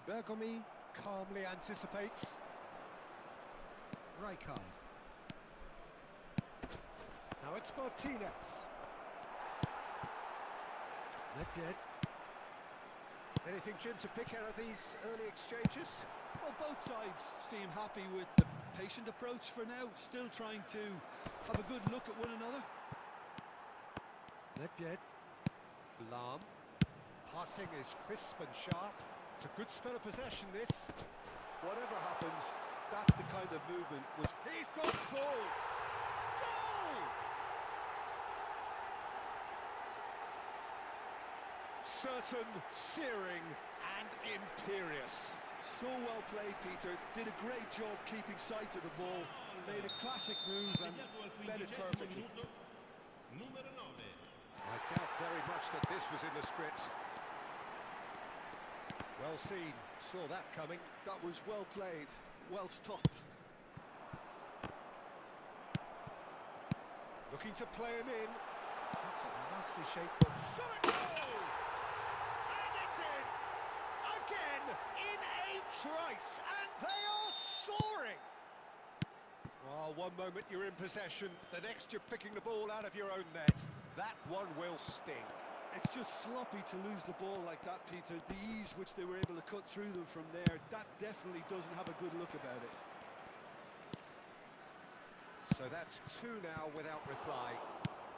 Speaker 1: Bergomi calmly anticipates. Rijkaard. Now it's Martinez. Nedved. Anything, Jim, to pick out of these early exchanges?
Speaker 2: Well, both sides seem happy with the patient approach for now, still trying to have a good look at one another.
Speaker 1: Nedved. Lahm. Passing is crisp and sharp. It's a good spell of possession, this.
Speaker 2: Whatever happens, that's the kind of movement which...
Speaker 1: He's got full! Goal! Certain, searing and imperious.
Speaker 2: So well played, Peter. Did a great job keeping sight of the ball. Made a classic move and fed it perfectly.
Speaker 4: Numero 9.
Speaker 1: I doubt very much that this was in the script. Well seen, saw that coming.
Speaker 2: That was well played, well stopped.
Speaker 1: Looking to play him in. That's a nicely shaped ball. Shot it goal! And it's in! Again, in a trice, and they are soaring! Oh, one moment you're in possession, the next you're picking the ball out of your own net. That one will sting.
Speaker 2: It's just sloppy to lose the ball like that, Peter. The ease which they were able to cut through them from there, that definitely doesn't have a good look about it.
Speaker 1: So that's two now without reply.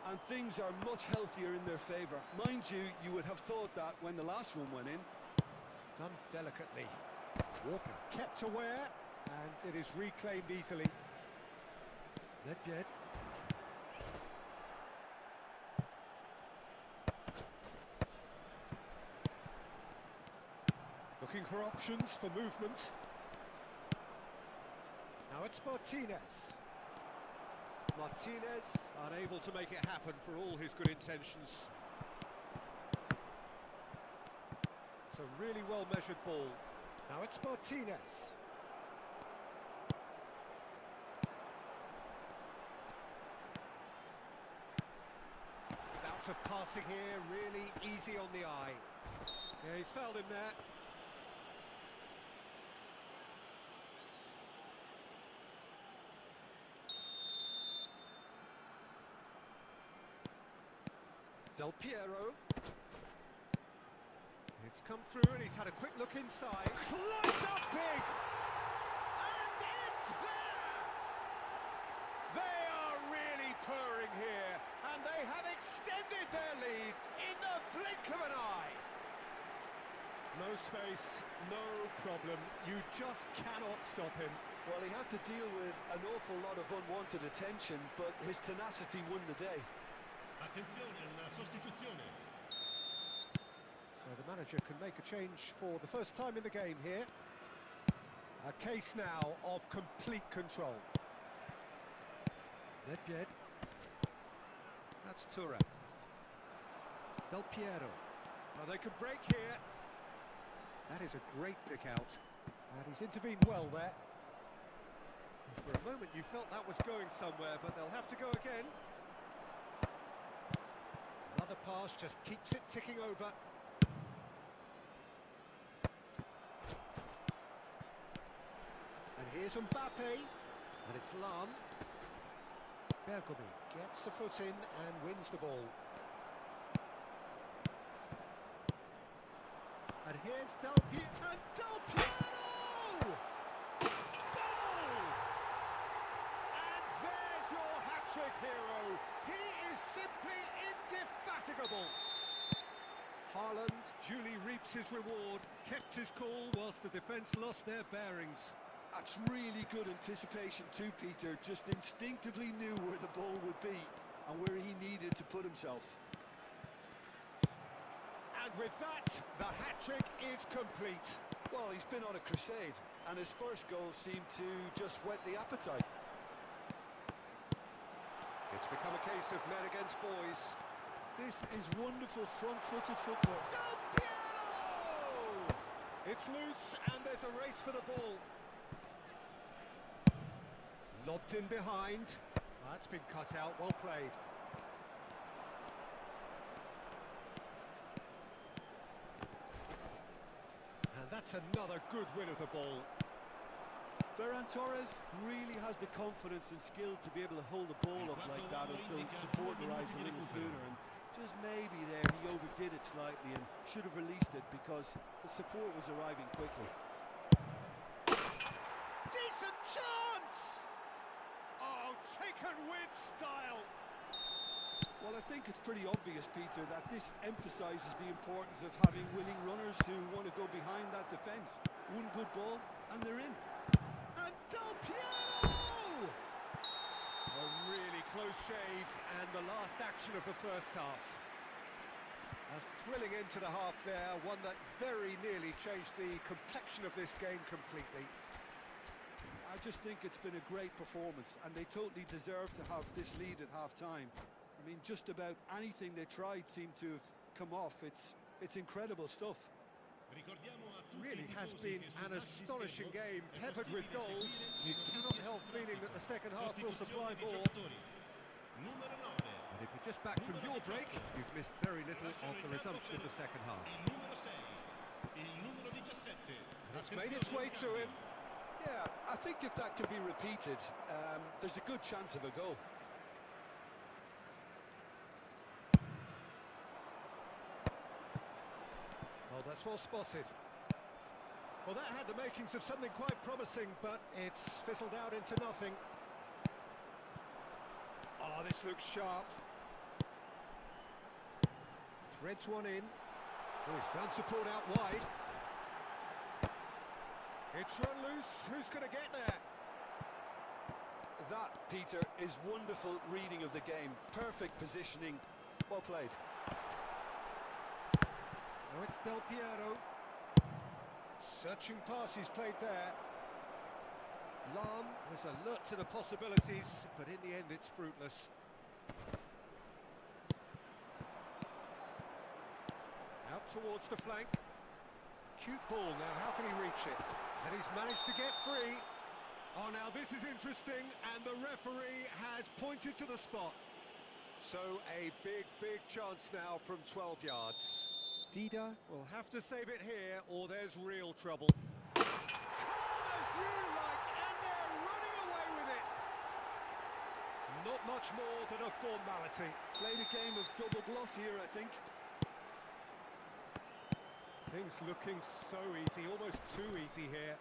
Speaker 2: And things are much healthier in their favour. Mind you, you would have thought that when the last one went in.
Speaker 1: Done delicately. Walker kept aware, and it is reclaimed easily. Nedved. Looking for options for movement. Now it's Martinez. Martinez unable to make it happen for all his good intentions. It's a really well-measured ball. Now it's Martinez. Bouts of passing here, really easy on the eye. Yeah, he's fouled him there. Del Piero. It's come through and he's had a quick look inside. Climbs up big! And it's there! They are really purring here, and they have extended their lead in the blink of an eye. No space, no problem. You just cannot stop him.
Speaker 2: Well, he had to deal with an awful lot of unwanted attention, but his tenacity won the day.
Speaker 4: Attenzione alla sostituzione.
Speaker 1: So the manager can make a change for the first time in the game here. A case now of complete control. Nedved. That's Thuram. Del Piero. Oh, they could break here. That is a great pick out. And he's intervened well there. For a moment you felt that was going somewhere, but they'll have to go again. Another pass just keeps it ticking over. And here's Mbappe, and it's Lam. Bergomi gets the foot in and wins the ball. And here's Del Piero, and Del Piero! Goal! And there's your hat-trick hero. He is simply indefatigable. Haaland duly reaps his reward, kept his cool whilst the defence lost their bearings.
Speaker 2: That's really good anticipation too, Peter. Just instinctively knew where the ball would be and where he needed to put himself.
Speaker 1: And with that, the hat-trick is complete.
Speaker 2: Well, he's been on a crusade, and his first goal seemed to just whet the appetite.
Speaker 1: It's become a case of men against boys.
Speaker 2: This is wonderful front-footed football.
Speaker 1: Del Piero! It's loose, and there's a race for the ball. Lobbed in behind. That's been cut out, well played. And that's another good win of the ball.
Speaker 2: Ferran Torres really has the confidence and skill to be able to hold the ball up like that until support arrives a little sooner. And just maybe there he overdid it slightly and should have released it because the support was arriving quickly.
Speaker 1: Decent chance! Oh, taken with style.
Speaker 2: Well, I think it's pretty obvious, Peter, that this emphasises the importance of having willing runners who want to go behind that defence. One good ball, and they're in.
Speaker 1: And Del Piero! A really close shave, and the last action of the first half. A thrilling end to the half there, one that very nearly changed the complexion of this game completely.
Speaker 2: I just think it's been a great performance, and they totally deserve to have this lead at half-time. I mean, just about anything they tried seemed to have come off. It's incredible stuff.
Speaker 1: Really has been an astonishing game, peppered with goals. You cannot help feeling that the second half will supply more. And if you're just back from your break, you've missed very little of the resumption of the second half. And it's made its way to him.
Speaker 2: Yeah, I think if that can be repeated, there's a good chance of a goal.
Speaker 1: Oh, that's well spotted. Well, that had the makings of something quite promising, but it's fizzled out into nothing. Oh, this looks sharp. Threads one in. Oh, he's found support out wide. It's run loose. Who's going to get there?
Speaker 2: That, Peter, is wonderful reading of the game. Perfect positioning. Well played.
Speaker 1: Oh, it's Del Piero. Searching pass he's played there. Lam is alert to the possibilities, but in the end it's fruitless. Out towards the flank. Cute ball now, how can he reach it? And he's managed to get free. Oh, now this is interesting, and the referee has pointed to the spot. So a big chance now from 12 yards. Dida will have to save it here, or there's real trouble. Calm as you like, and they're running away with it. Not much more than a formality.
Speaker 2: Played a game of double bluff here, I think.
Speaker 1: Things looking so easy, almost too easy here.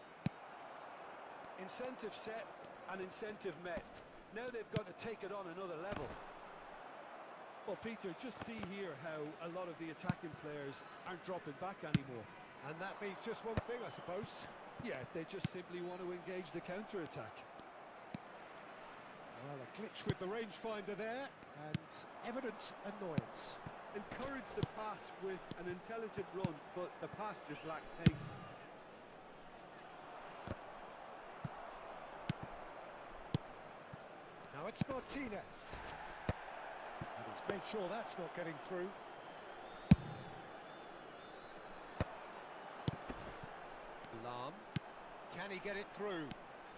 Speaker 2: Incentive set and incentive met. Now they've got to take it on another level. Well, Peter, just see here how a lot of the attacking players aren't dropping back anymore.
Speaker 1: And that means just one thing, I suppose.
Speaker 2: Yeah, they just simply want to engage the counter-attack.
Speaker 1: Well, a glitch with the rangefinder there, and evident annoyance.
Speaker 2: Encourage the pass with an intelligent run, but the pass just lacked pace.
Speaker 1: Now it's Martinez. And he's made sure that's not getting through. Lam. Can he get it through?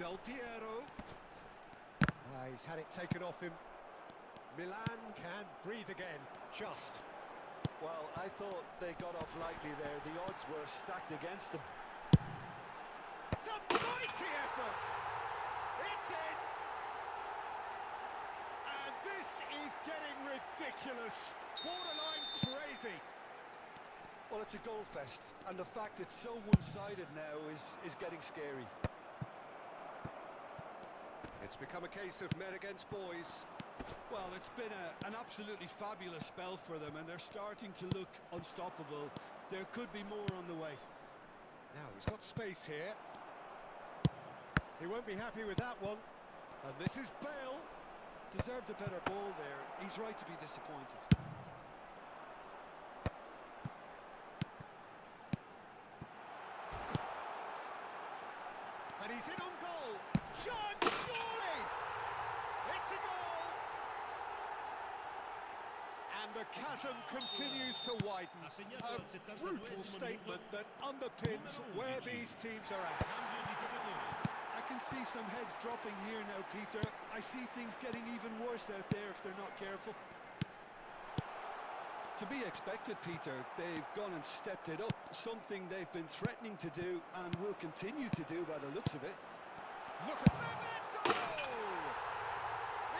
Speaker 1: Del Piero. He's had it taken off him. Milan can breathe again, just.
Speaker 2: Well, I thought they got off lightly there. The odds were stacked against them.
Speaker 1: It's a mighty effort! It's in! And this is getting ridiculous. Borderline crazy.
Speaker 2: Well, it's a goal fest, and the fact it's so one-sided now is getting scary.
Speaker 1: It's become a case of men against boys.
Speaker 2: Well, it's been an absolutely fabulous spell for them, and they're starting to look unstoppable. There could be more on the way.
Speaker 1: Now he's got space here. He won't be happy with that one. And this is Bale.
Speaker 2: Deserved a better ball there. He's right to be disappointed.
Speaker 1: And he's in on goal. Shot, surely! It's a goal! And the chasm continues to widen. A brutal statement that underpins where these teams are at.
Speaker 2: I can see some heads dropping here now, Peter. I see things getting even worse out there if they're not careful. To be expected, Peter. They've gone and stepped it up, something they've been threatening to do and will continue to do by the looks of it.
Speaker 1: Look at Memento!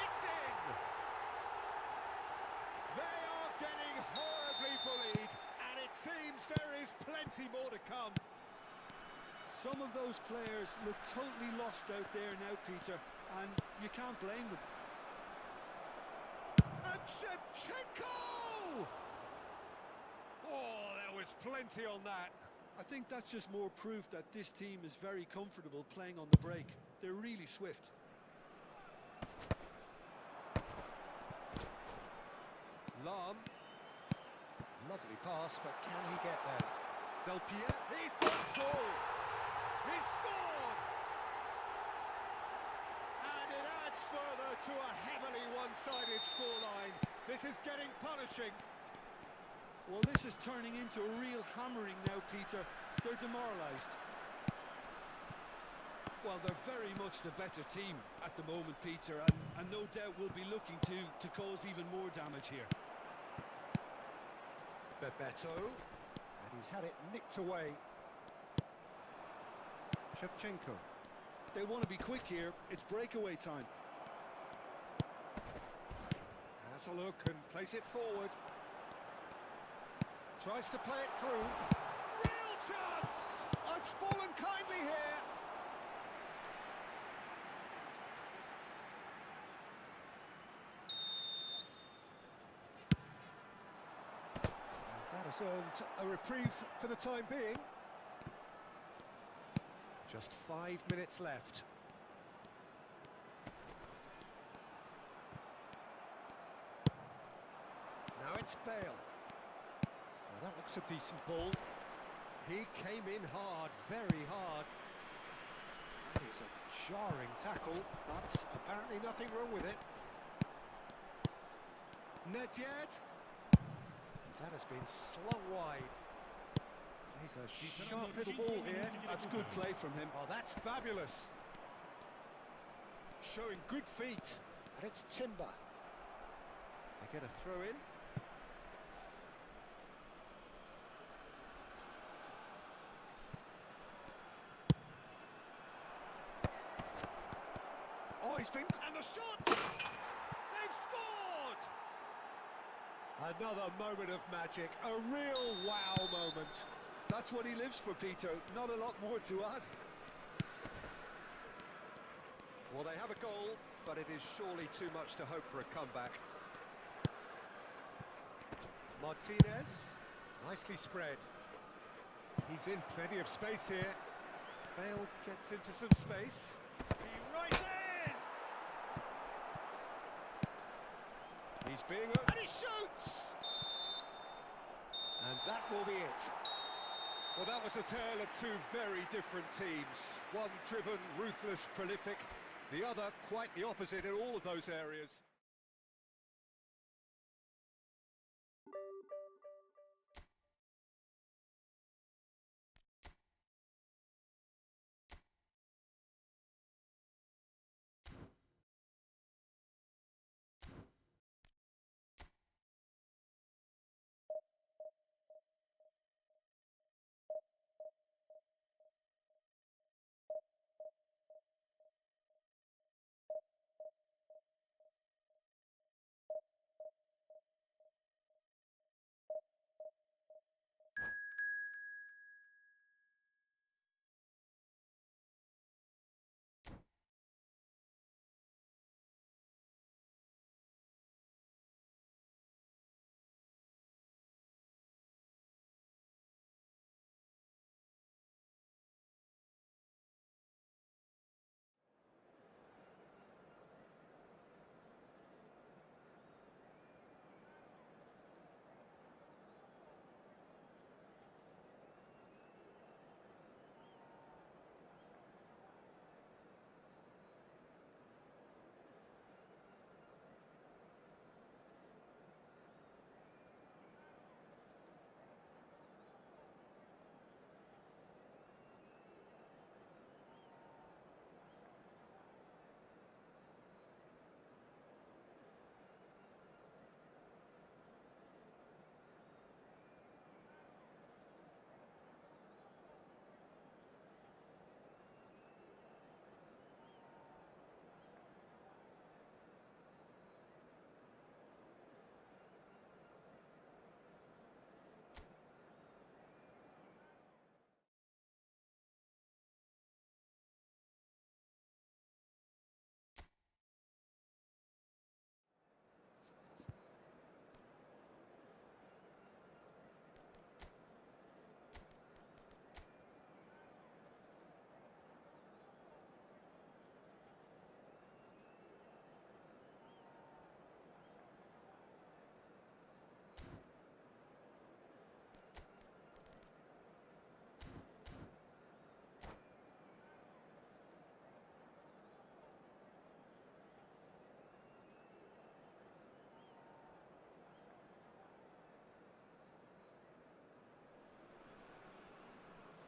Speaker 1: It's in! They are getting horribly bullied, and it seems there is plenty more to come.
Speaker 2: Some of those players look totally lost out there now, Peter, and you can't blame them.
Speaker 1: And Shevchenko! Oh, there was plenty on that.
Speaker 2: I think that's just more proof that this team is very comfortable playing on the break. They're really swift.
Speaker 1: Lam. Lovely pass, but can he get there? Del Piero. He's got through. He's scored! And it adds further to a heavily one-sided scoreline. This is getting punishing.
Speaker 2: Well, this is turning into a real hammering now, Peter. They're demoralised. Well, they're very much the better team at the moment, Peter, and no doubt will be looking to cause even more damage here.
Speaker 1: Bebeto, and he's had it nicked away. Shevchenko.
Speaker 2: They want to be quick here. It's breakaway time.
Speaker 1: Has a look and plays it forward. Tries to play it through. Real chance! It's fallen kindly here. That has earned a reprieve for the time being. Just 5 minutes left. Now it's Bale. Well, that looks a decent ball. He came in hard, very hard. That is a jarring tackle, but apparently nothing wrong with it. Nedved. That has been slung wide. He's a sharp little ball here.
Speaker 2: That's good play from him.
Speaker 1: Oh, that's fabulous. Showing good feet. And it's Timber. They get a throw in. Oh, he's been... And the shot! They've scored! Another moment of magic. A real wow moment.
Speaker 2: That's what he lives for, Peter. Not a lot more to add.
Speaker 1: Well, they have a goal, but it is surely too much to hope for a comeback. Martinez, nicely spread. He's in plenty of space here. Bale gets into some space. He rises! He's being... And he shoots! And that will be it. Well, that was a tale of two very different teams. One driven, ruthless, prolific. The other quite the opposite in all of those areas.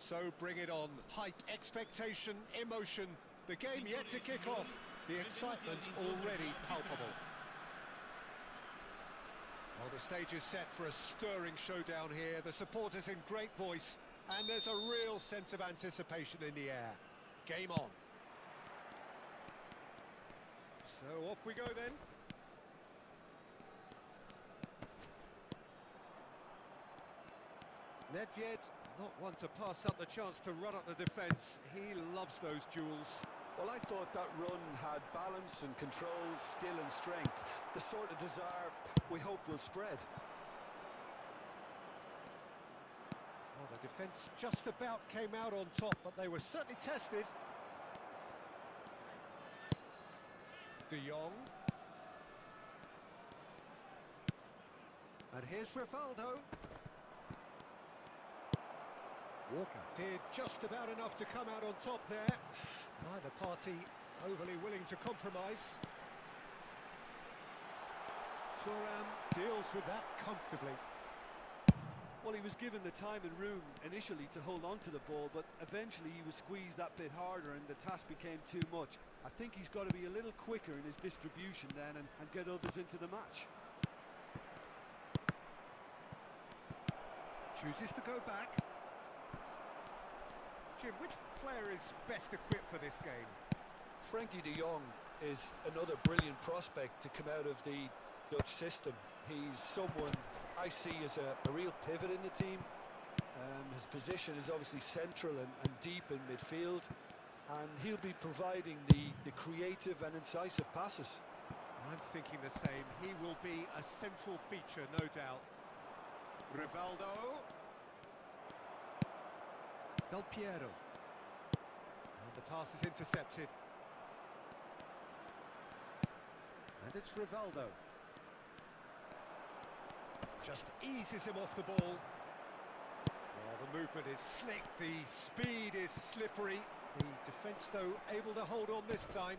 Speaker 1: So bring it on. Hype, expectation, emotion. The game yet to kick off. The excitement already palpable. Well, the stage is set for a stirring showdown here. The supporters in great voice, and there's a real sense of anticipation in the air. Game on. So off we go then. Nedved, not one to pass up the chance to run up the defence. He loves those duels.
Speaker 2: Well, I thought that run had balance and control, skill and strength. The sort of desire we hope will spread.
Speaker 1: Well, the defence just about came out on top, but they were certainly tested. De Jong. And here's Rivaldo. Walker did just about enough to come out on top there. Neither party overly willing to compromise. Thuram deals with that comfortably.
Speaker 2: Well, he was given the time and room initially to hold on to the ball, but eventually he was squeezed that bit harder and the task became too much. I think he's got to be a little quicker in his distribution then and get others into the match.
Speaker 1: Chooses to go back. Jim, which player is best equipped for this game?
Speaker 2: Frankie de Jong is another brilliant prospect to come out of the Dutch system. He's someone I see as a real pivot in the team. His position is obviously central and deep in midfield, and he'll be providing the creative and incisive passes.
Speaker 1: I'm thinking the same. He will be a central feature, no doubt. Rivaldo. Del Piero. And the pass is intercepted. And it's Rivaldo. Just eases him off the ball. Well, the movement is slick, the speed is slippery. The defence, though, able to hold on this time.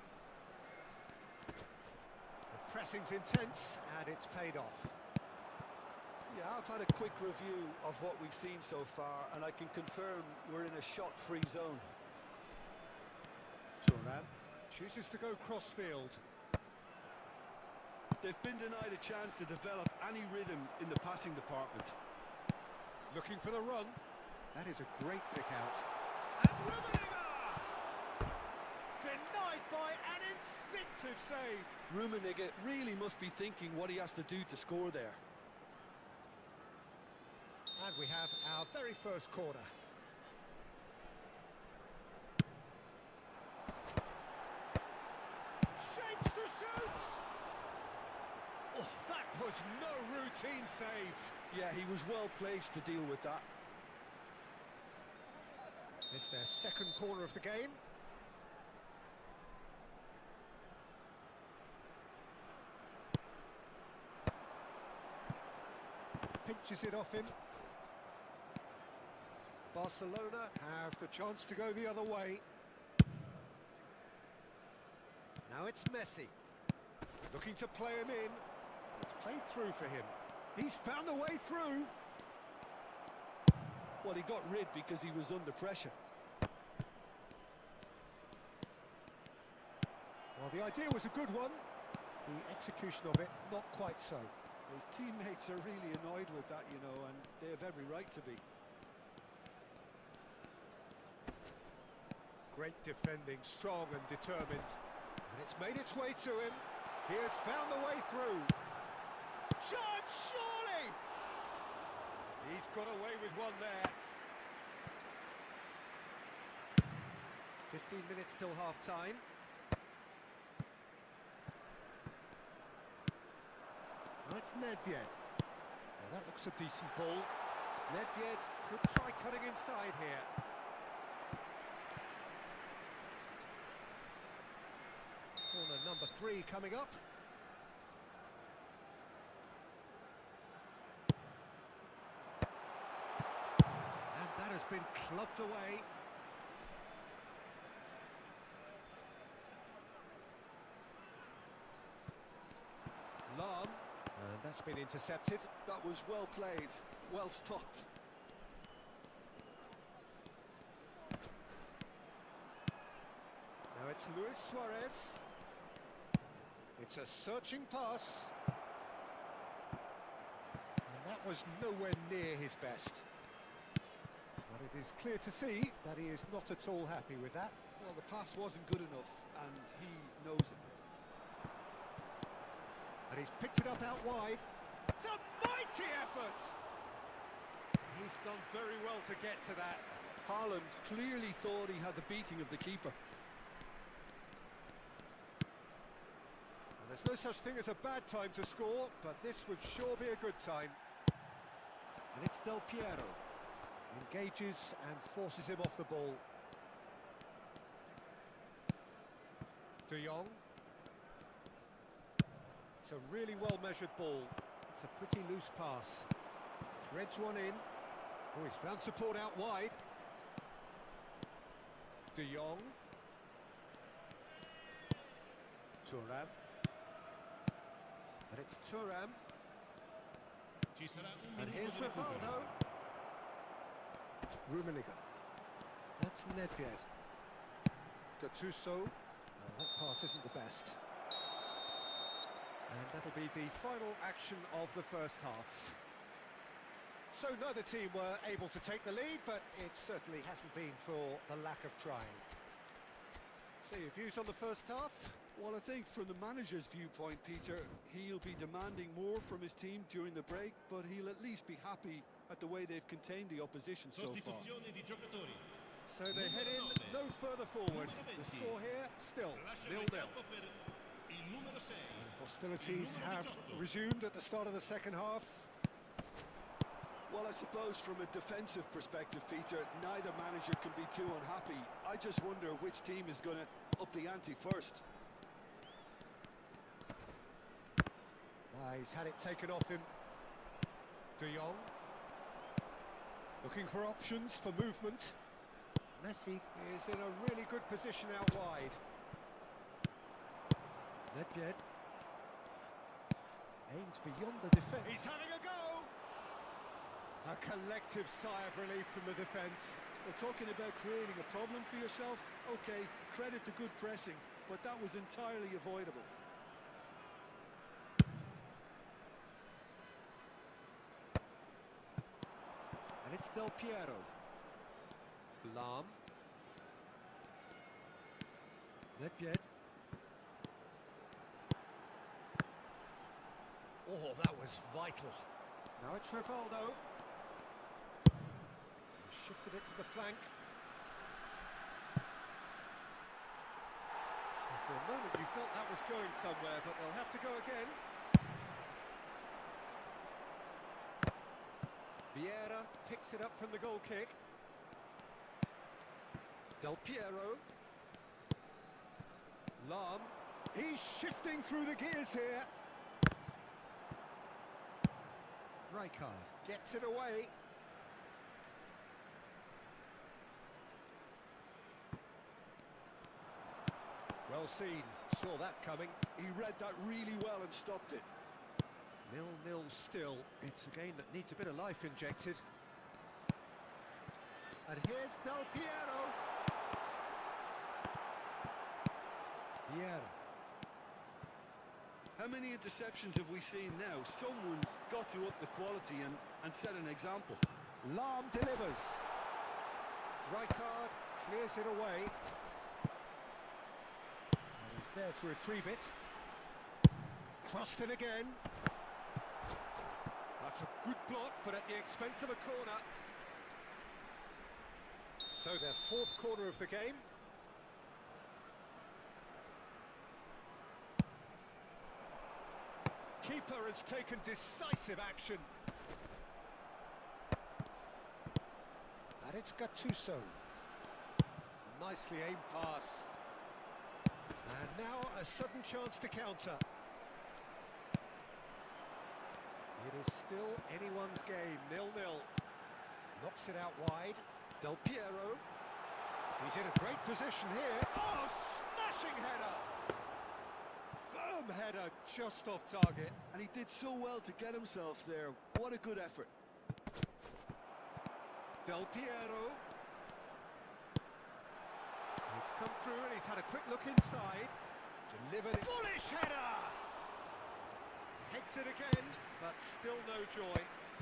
Speaker 1: The pressing's intense, and it's paid off.
Speaker 2: Yeah, I've had a quick review of what we've seen so far, and I can confirm we're in a shot-free zone.
Speaker 1: Thuram chooses to go cross-field.
Speaker 2: They've been denied a chance to develop any rhythm in the passing department.
Speaker 1: Looking for the run. That is a great pick out. And Rummenigge! Denied by an instinctive save.
Speaker 2: Rummenigge really must be thinking what he has to do to score there.
Speaker 1: And we have our very first corner. Shapes to shoot! Oh, that was no routine save.
Speaker 2: Yeah, he was well placed to deal with that.
Speaker 1: It's their second corner of the game. Pinches it off him. Barcelona have the chance to go the other way. Now it's Messi. Looking to play him in. It's played through for him. He's found a way through.
Speaker 2: Well, he got rid because he was under pressure.
Speaker 1: Well, the idea was a good one. The execution of it, not quite so.
Speaker 2: His teammates are really annoyed with that, you know, and they have every right to be.
Speaker 1: Great defending, strong and determined. And it's made its way to him. He has found the way through. Chance, surely! He's got away with one there. 15 minutes till half-time. Now it's Nedved. Now that looks a decent ball. Nedved could try cutting inside here. Corner number 3 coming up. And that has been clubbed away. Long. And that's been intercepted.
Speaker 2: That was well played, well stopped.
Speaker 1: it's Luis Suarez. It's a searching pass. And that was nowhere near his best. But it is clear to see that he is not at all happy with that.
Speaker 2: Well, the pass wasn't good enough, and he knows it.
Speaker 1: And he's picked it up out wide. It's a mighty effort! He's done very well to get to that.
Speaker 2: Haaland clearly thought he had the beating of the keeper.
Speaker 1: And there's no such thing as a bad time to score, but this would sure be a good time. And it's Del Piero. Engages and forces him off the ball. De Jong. It's a really well-measured ball. It's a pretty loose pass. Threads one in. Oh, he's found support out wide. De Jong. Thuram. And it's Thuram.
Speaker 4: Ci sarà un
Speaker 1: And
Speaker 4: minuto
Speaker 1: here's
Speaker 4: di recupero.
Speaker 1: Rivaldo. Rummenigge. That's Nedved. Gattuso. That pass isn't the best. And that'll be the final action of the first half. So neither team were able to take the lead, but it certainly hasn't been for the lack of trying. So your views on the first half?
Speaker 2: Well, I think from the manager's viewpoint, Peter, he'll be demanding more from his team during the break, but he'll at least be happy at the way they've contained the opposition so far.
Speaker 4: Sostituzione di giocatori.
Speaker 1: So they head in no further forward. The score here still
Speaker 4: Lasciano il
Speaker 1: 0-0.
Speaker 4: campo per il numero 6.
Speaker 1: Hostilities have resumed at the start of the second half.
Speaker 2: Well, I suppose from a defensive perspective, Peter, neither manager can be too unhappy. I just wonder which team is going to up the ante first.
Speaker 1: He's had it taken off him. De Jong. Looking for options for movement. Messi is in a really good position out wide. Nedved. Aims beyond the defence. He's having a go! A collective sigh of relief from the defence.
Speaker 2: We're talking about creating a problem for yourself. OK, credit the good pressing, but that was entirely avoidable.
Speaker 1: And it's Del Piero. Lahm. Nedved. Oh, that was vital. Now it's Rivaldo. Shifted it to the flank. And for a moment you felt that was going somewhere, but they'll have to go again. Vieira picks it up from the goal kick. Del Piero. Lahm. He's shifting through the gears here. Rijkaard gets it away. Well seen, saw that coming.
Speaker 2: He read that really well and stopped it.
Speaker 1: 0-0 still. It's a game that needs a bit of life injected. And here's Del Piero. Vieira.
Speaker 2: How many interceptions have we seen now? Someone's got to up the quality and set an example.
Speaker 1: Lahm delivers. Rijkaard clears it away. And he's there to retrieve it. Crossed in again. That's a good block, but at the expense of a corner. So their fourth corner of the game. Keeper has taken decisive action. And it's Gattuso. Nicely aimed pass. And now a sudden chance to counter. It is still anyone's game, 0-0. Knocks it out wide. Del Piero. He's in a great position here. Oh, smashing header! Firm header, just off target.
Speaker 2: And he did so well to get himself there. What a good effort.
Speaker 1: Del Piero. It's come through and he's had a quick look inside. Delivered it. Bullish header! Heads it again, but still no joy.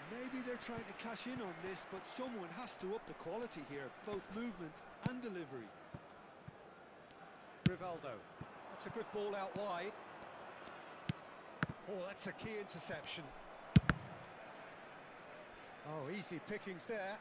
Speaker 2: Maybe they're trying to cash in on this, but someone has to up the quality here, both movement and delivery.
Speaker 1: Rivaldo. That's a good ball out wide. Oh, that's a key interception. Oh, easy pickings there.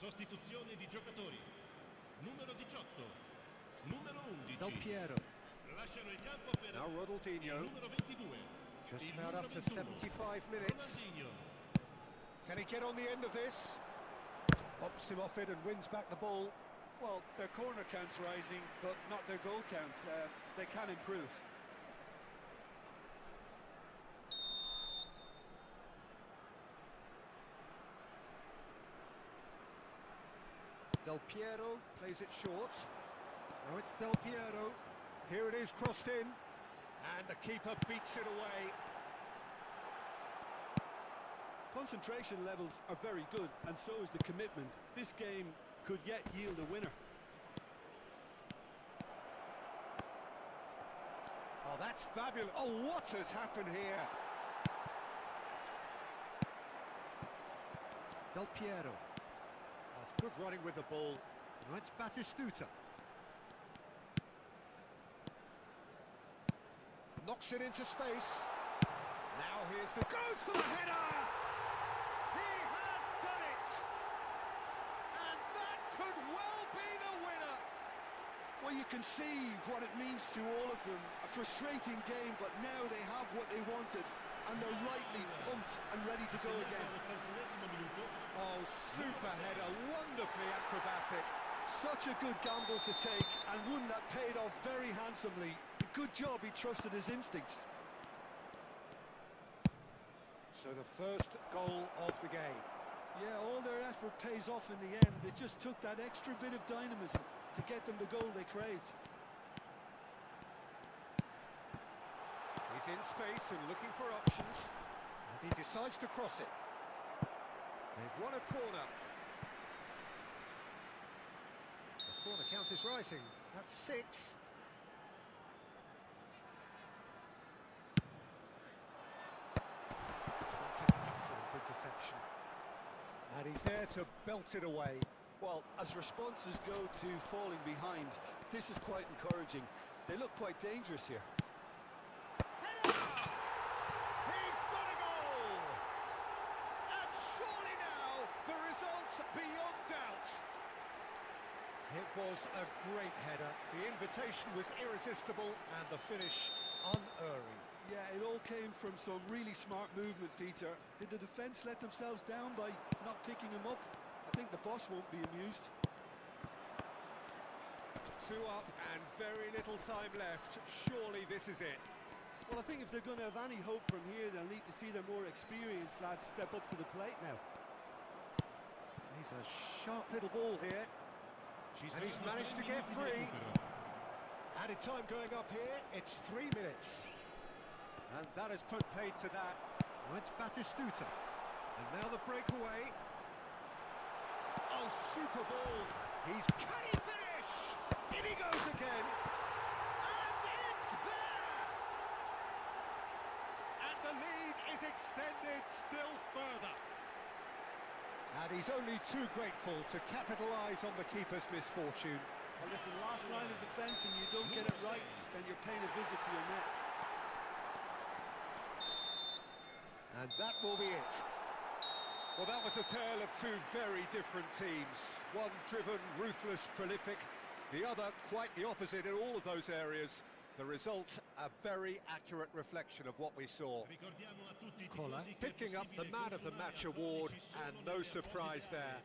Speaker 4: Sostituzione di giocatori. Numero 18, numero 11.
Speaker 1: Del Piero.
Speaker 4: Lasciano il campo per
Speaker 1: Now
Speaker 4: il
Speaker 1: Ronaldinho.
Speaker 4: numero 22.
Speaker 1: Just
Speaker 4: il
Speaker 1: about
Speaker 4: numero
Speaker 1: up to
Speaker 4: 21.
Speaker 1: 75 minutes.
Speaker 4: Ronaldinho.
Speaker 1: Can he get on the end of this? Pops him off it and wins back the ball.
Speaker 2: Well, their corner count's rising, but not their goal count. They can improve.
Speaker 1: Del Piero plays it short. Now it's Del Piero. Here it is, crossed in. And the keeper beats it away.
Speaker 2: Concentration levels are very good, and so is the commitment. This game could yet yield a winner.
Speaker 1: Oh, that's fabulous. Oh, what has happened here? Del Piero. That's good running with the ball. Now it's Batistuta. Knocks it into space. Now here's the... Goes for the header! He has done it! And that could well be the winner!
Speaker 2: Well, you can see what it means to all of them. A frustrating game, but now they have what they wanted, and they're rightly pumped and ready to go again.
Speaker 1: Oh, super header, wonderfully acrobatic.
Speaker 2: Such a good gamble to take, and one that paid off very handsomely. Good job he trusted his instincts.
Speaker 1: So the first goal of the game.
Speaker 2: Yeah, all their effort pays off in the end. It just took that extra bit of dynamism to get them the goal they craved.
Speaker 1: He's in space and looking for options. And he decides to cross it. They've won a corner. The corner count is rising. That's 6. That's an excellent interception. And he's there to belt it away.
Speaker 2: Well, as responses go to falling behind, this is quite encouraging. They look quite dangerous here.
Speaker 1: Header! He's got a goal! And surely now, the result's beyond doubt. It was a great header. The invitation was irresistible and the finish unerring.
Speaker 2: Yeah, it all came from some really smart movement, Peter. Did the defence let themselves down by not picking him up? I think the boss won't be amused.
Speaker 1: 2 up and very little time left. Surely this is it.
Speaker 2: Well, I think if they're going to have any hope from here, they'll need to see their more experienced lads step up to the plate now.
Speaker 1: He's a sharp little ball here. And he's managed to get free. Added time going up here, it's 3 minutes. And that has put paid to that. Now it's Batistuta. And now the breakaway. Oh, super ball. Can he finish? In he goes again. And it's there! And the lead is extended still further. And he's only too grateful to capitalise on the keeper's misfortune.
Speaker 2: Well, listen, last line of defence and you don't get it right, then you're paying a visit to your net.
Speaker 1: And that will be it. Well, that was a tale of 2 very different teams. One driven, ruthless, prolific. The other quite the opposite in all of those areas. The result, a very accurate reflection of what we saw. Koller picking up the Man of the Match award, and no surprise there.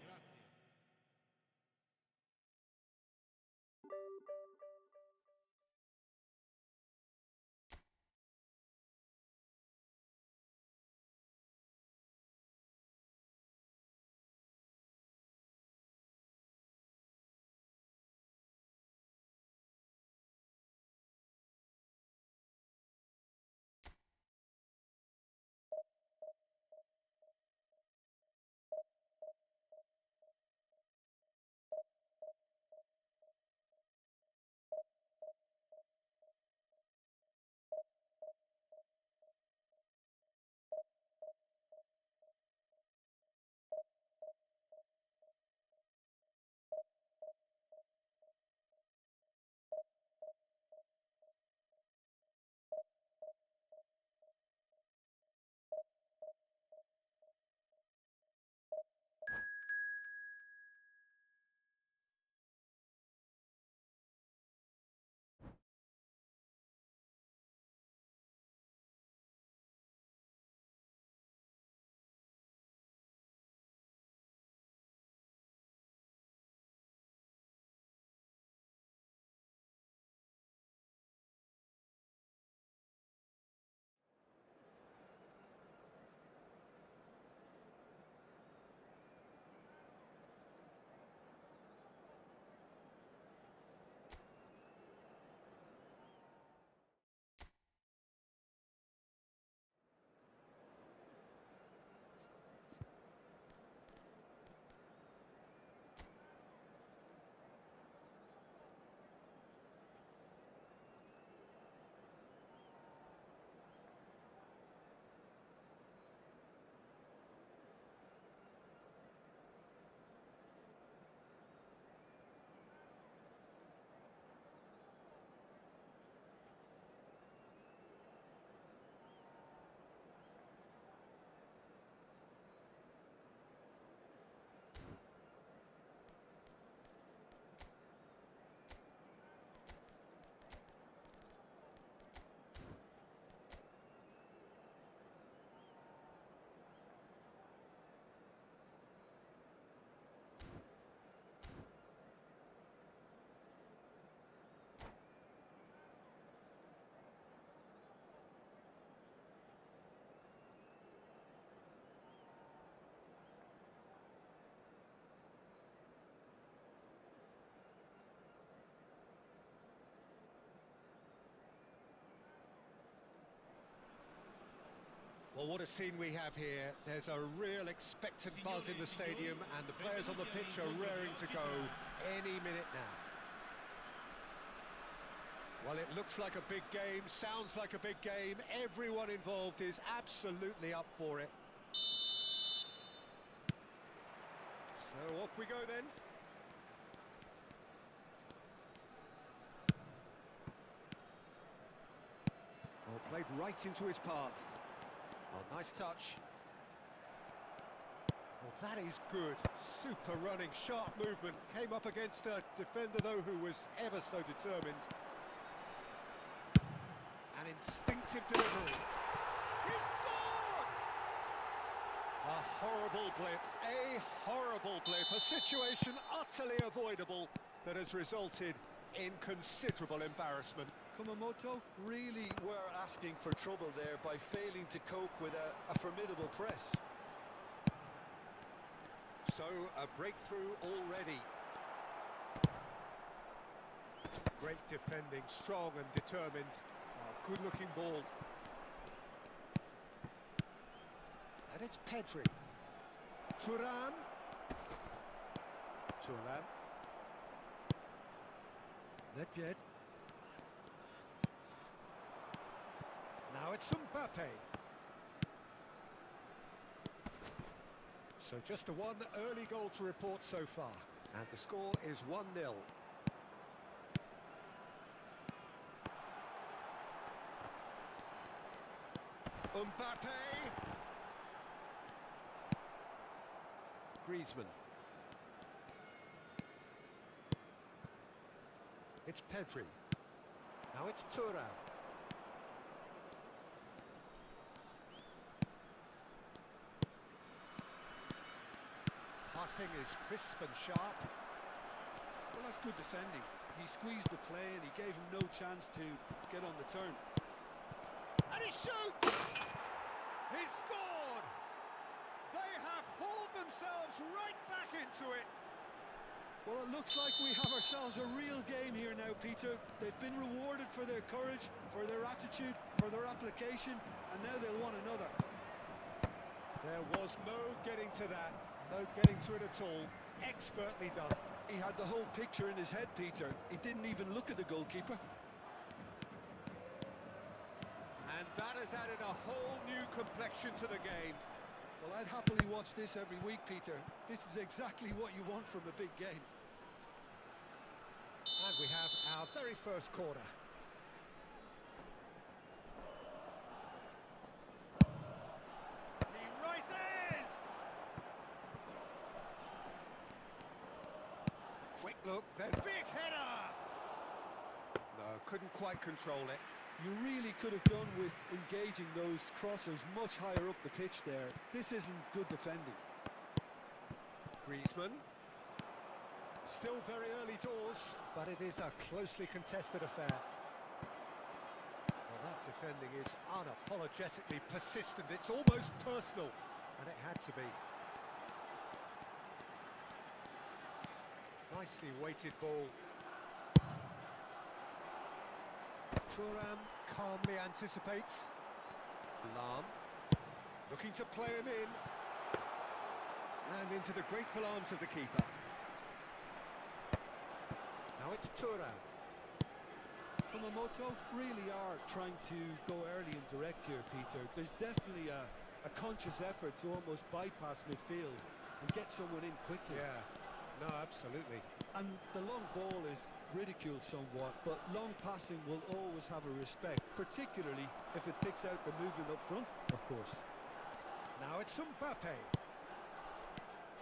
Speaker 1: Well, what a scene we have here. There's a real expectant buzz in the stadium, and the players on the pitch are raring to go any minute now. Well, it looks like a big game, sounds like a big game. Everyone involved is absolutely up for it. So off we go then. Well, played right into his path. Oh, nice touch. Well, that is good. Super running, sharp movement. Came up against a defender, though, who was ever so determined. An instinctive delivery. He scored! A horrible blip. A horrible blip. A situation utterly avoidable that has resulted in considerable embarrassment.
Speaker 2: Kumamoto really were asking for trouble there by failing to cope with a formidable press.
Speaker 1: So, a breakthrough already. Great defending, strong and determined. Oh, good-looking ball. And it's Pedri. Thuram. Nedved. Now it's Mbappe. So just the one early goal to report so far. And the score is 1-0. Mbappe. Griezmann. It's Pedri. Now it's Thuram. Passing is crisp and sharp.
Speaker 2: Well, that's good defending. He squeezed the play and he gave him no chance to get on the turn.
Speaker 1: And he shoots! He scored! They have hauled themselves right back into it.
Speaker 2: Well, it looks like we have ourselves a real game here now, Peter. They've been rewarded for their courage, for their attitude, for their application, and now they'll want another.
Speaker 1: There was no getting to that. No getting to it at all. Expertly done.
Speaker 2: He had the whole picture in his head, Peter. He didn't even look at the goalkeeper.
Speaker 1: And that has added a whole new complexion to the game.
Speaker 2: Well, I'd happily watch this every week, Peter. This is exactly what you want from a big game.
Speaker 1: And we have our very first corner. He rises! Quick look, then big header! No, couldn't quite control it.
Speaker 2: You really could have done with engaging those crossers much higher up the pitch there. This isn't good defending.
Speaker 1: Griezmann. Still very early doors, but it is a closely contested affair. Well, that defending is unapologetically persistent. It's almost personal, and it had to be. Nicely weighted ball. Thuram calmly anticipates. Lahm looking to play him in. And into the grateful arms of the keeper. Now it's Thuram.
Speaker 2: Kumamoto really are trying to go early and direct here, Peter. There's definitely a conscious effort to almost bypass midfield and get someone in quickly.
Speaker 1: Yeah, no, absolutely.
Speaker 2: And the long ball is ridiculed somewhat, but long passing will always have a respect, particularly if it picks out the movement up front, of course.
Speaker 1: Now it's Mbappe.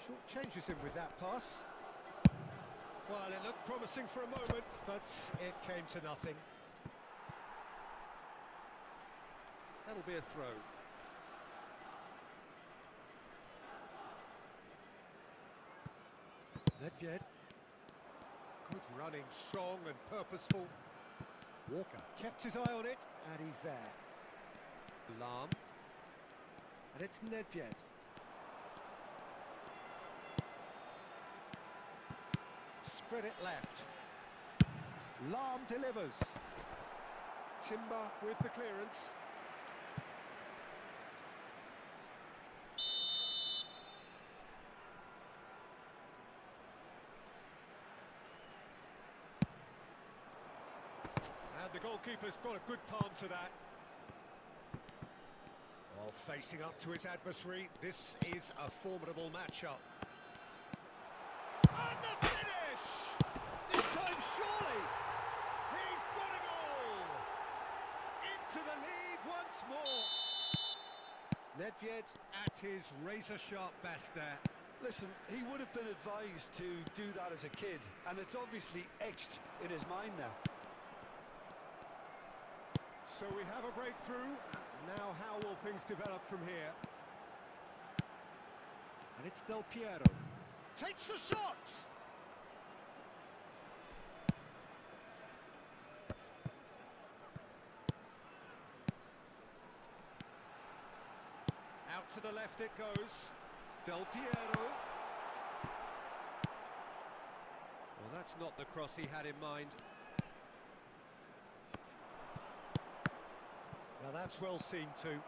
Speaker 1: Short changes him with that pass. Well, it looked promising for a moment, but it came to nothing. That'll be a throw. Nedved. Good running, strong and purposeful. Walker kept his eye on it, and he's there. Lahm. And it's Nedved. Spread it left. Lahm delivers. Timber with the clearance. the goalkeeper's got a good palm to that. While facing up to his adversary, this is a formidable matchup. And the finish! This time, surely! He's got a goal! Into the lead once more. Nedved at his razor-sharp best there.
Speaker 2: Listen, he would have been advised to do that as a kid, and it's obviously etched in his mind now.
Speaker 1: So we have a breakthrough. Now how will things develop from here? And it's Del Piero. Takes the shot! Out to the left it goes. Del Piero. Well, that's not the cross he had in mind. Now that's well seen too.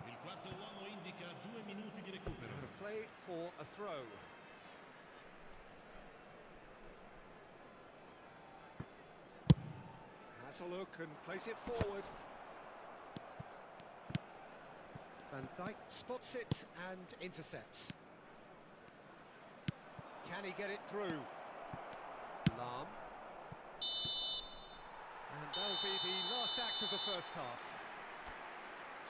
Speaker 4: Il quarto uomo indica 2 minuti di recupero.
Speaker 1: Out of play for a throw. Has a look and plays it forward. Van Dijk spots it and intercepts. Can he get it through? Lahm. And that'll be the last act of the first half.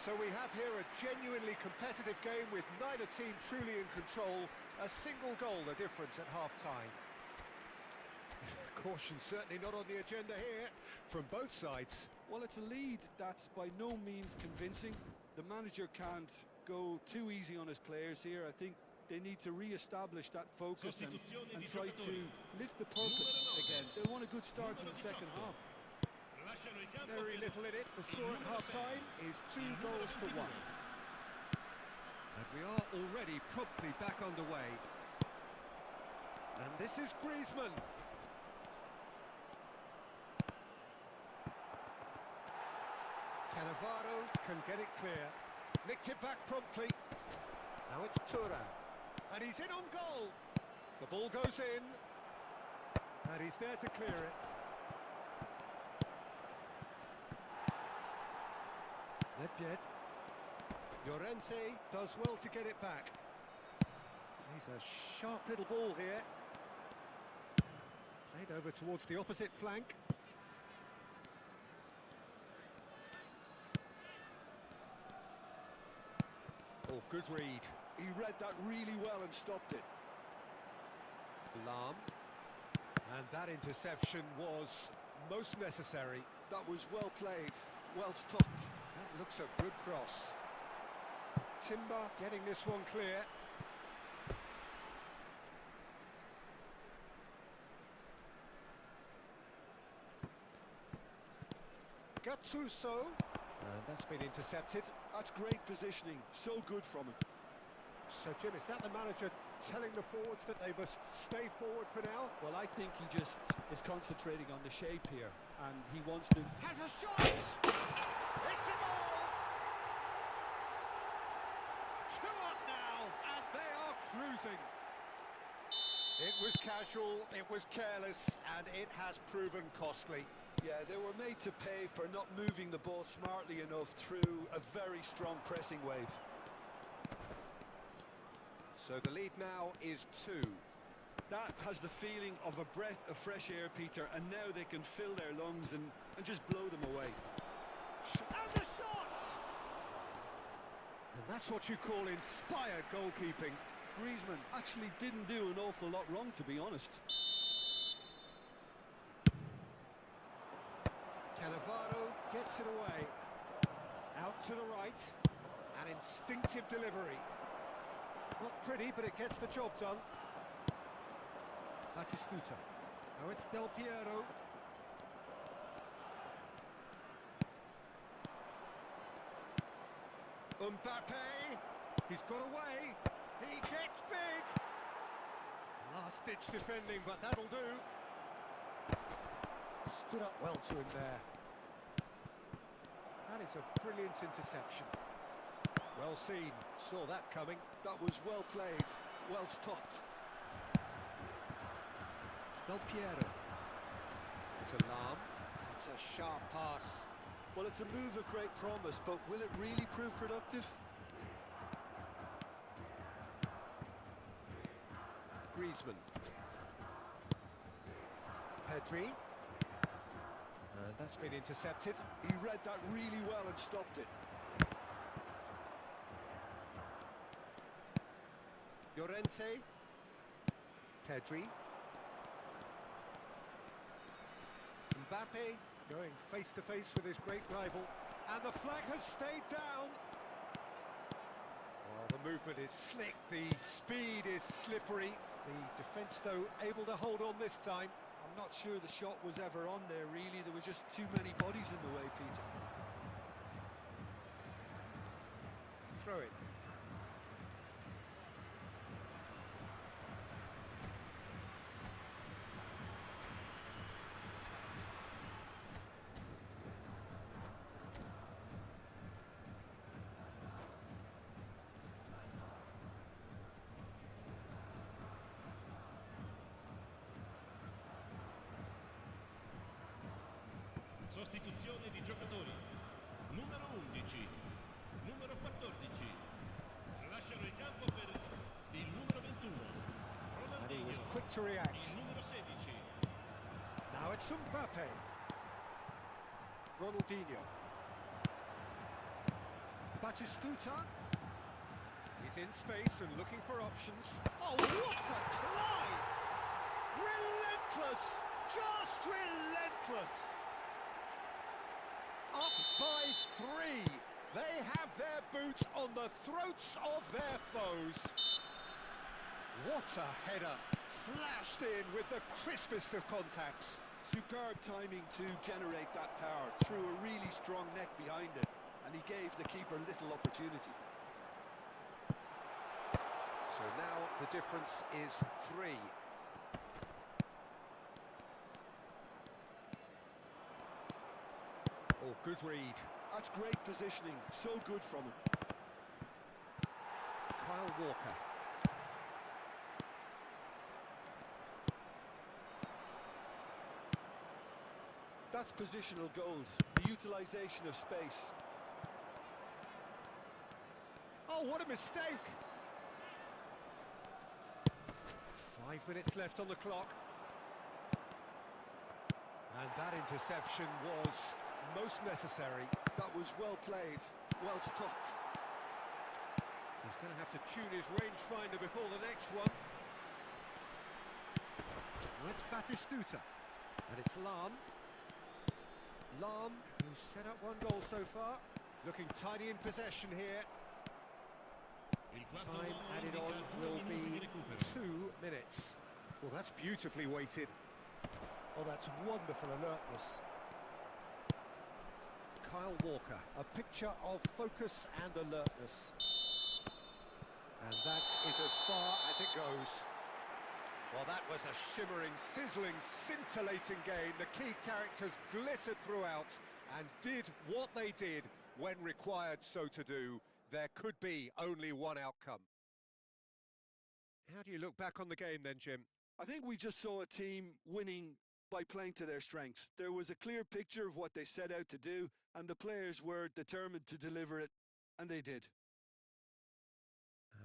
Speaker 1: So we have here a genuinely competitive game with neither team truly in control. A single goal the difference at half-time. Caution certainly not on the agenda here from both sides.
Speaker 2: Well, it's a lead that's by no means convincing. The manager can't go too easy on his players here. I think they need to re-establish that focus and try to lift the purpose again. They want a good start to the second half.
Speaker 1: Very little in it. The score at half-time is 2-1. And we are already promptly back underway. And this is Griezmann. Cannavaro can get it clear. Nicked it back promptly. Now it's Thuram. And he's in on goal. The ball goes in. And he's there to clear it. Nedved. Llorente does well to get it back. He's a sharp little ball here. Played over towards the opposite flank. Oh, good read.
Speaker 2: He read that really well and stopped it.
Speaker 1: Lahm. And that interception was most necessary.
Speaker 2: That was well played, well stopped.
Speaker 1: That looks a good cross. Timber getting this one clear. Gattuso. And that's been intercepted.
Speaker 2: That's great positioning, so good from him.
Speaker 1: So, Jim, is that the manager telling the forwards that they must stay forward for now?
Speaker 2: Well, I think he just is concentrating on the shape here, and he wants them to...
Speaker 1: Has a shot! It's a goal! 2 up now, and they are cruising. It was casual, it was careless, and it has proven costly.
Speaker 2: Yeah, they were made to pay for not moving the ball smartly enough through a very strong pressing wave.
Speaker 1: So the lead now is 2.
Speaker 2: That has the feeling of a breath of fresh air, Peter, and now they can fill their lungs and just blow them away.
Speaker 1: And the shot! And that's what you call inspired goalkeeping.
Speaker 2: Griezmann actually didn't do an awful lot wrong, to be honest.
Speaker 1: Cannavaro gets it away. Out to the right. An instinctive delivery. Not pretty, but it gets the job done. Batistuta. Now it's Del Piero. Mbappe. He's got away. He gets big. Last-ditch defending, but that'll do. Stood up well to him there. That is a brilliant interception. Well seen, saw that coming.
Speaker 2: That was well played, well stopped.
Speaker 1: Del Piero. To Lahm. That's a sharp pass.
Speaker 2: Well, it's a move of great promise, but will it really prove productive?
Speaker 1: Griezmann. Pedri. And that's been intercepted.
Speaker 2: He read that really well and stopped it.
Speaker 1: Llorente. Pedri. Mbappe going face to face with his great rival. And the flag has stayed down. Well, the movement is slick, the speed is slippery. The defence, though, able to hold on this time.
Speaker 2: I'm not sure the shot was ever on there, really. There were just too many bodies in the way, Peter.
Speaker 1: Throw it.
Speaker 4: Sostituzione di giocatori. Numero 11, numero 14. Lasciano il campo per il numero 21.
Speaker 1: And he was
Speaker 4: Ronaldinho.
Speaker 1: quick to react.
Speaker 4: Il numero 16.
Speaker 1: Now it's Mbappe. Ronaldinho. Batistuta. He's in space and looking for options. Oh, what a climb! Relentless! Just relentless! Up by 3. They have their boots on the throats of their foes. What a header! Flashed in with the crispest of contacts.
Speaker 2: Superb timing to generate that power. Threw a really strong neck behind it, and he gave the keeper little opportunity.
Speaker 1: So now the difference is 3. Oh, good read.
Speaker 2: That's great positioning. So good from him.
Speaker 1: Kyle Walker.
Speaker 2: That's positional gold. The utilisation of space.
Speaker 1: Oh, what a mistake! 5 minutes left on the clock. And that interception was most necessary.
Speaker 2: That was well played, well stopped.
Speaker 1: He's going to have to tune his rangefinder before the next one. Well, it's Batistuta. And it's Lam. Lam, who's set up 1 goal so far. Looking tidy in possession here.
Speaker 4: Il quarto
Speaker 1: Time
Speaker 4: uomo
Speaker 1: added
Speaker 4: indica
Speaker 1: on
Speaker 4: 2
Speaker 1: will
Speaker 4: minuti di
Speaker 1: be
Speaker 4: recupero.
Speaker 1: 2 minutes. Well, that's beautifully weighted. Oh, that's wonderful alertness. Kyle Walker, a picture of focus and alertness. And that is as far as it goes. Well, that was a shimmering, sizzling, scintillating game. The key characters glittered throughout and did what they did when required so to do. There could be only one outcome. How do you look back on the game then, Jim?
Speaker 2: I think we just saw a team winning by playing to their strengths. There was a clear picture of what they set out to do, and the players were determined to deliver it, and they did.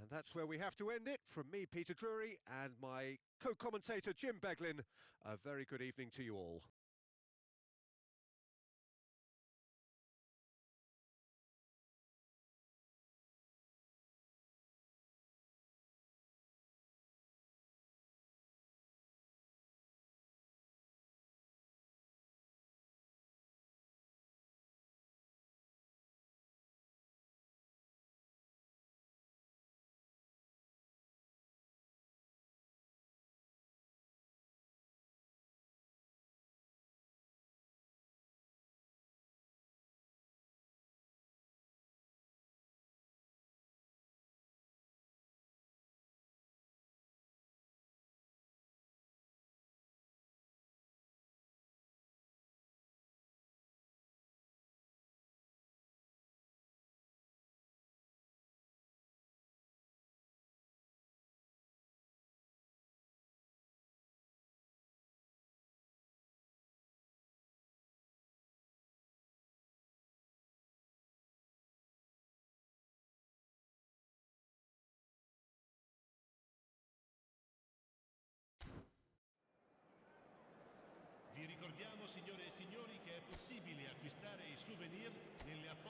Speaker 1: And that's where we have to end it. From me, Peter Drury, and my co-commentator, Jim Beglin. A very good evening to you all.
Speaker 4: acquistare i souvenir nelle apposite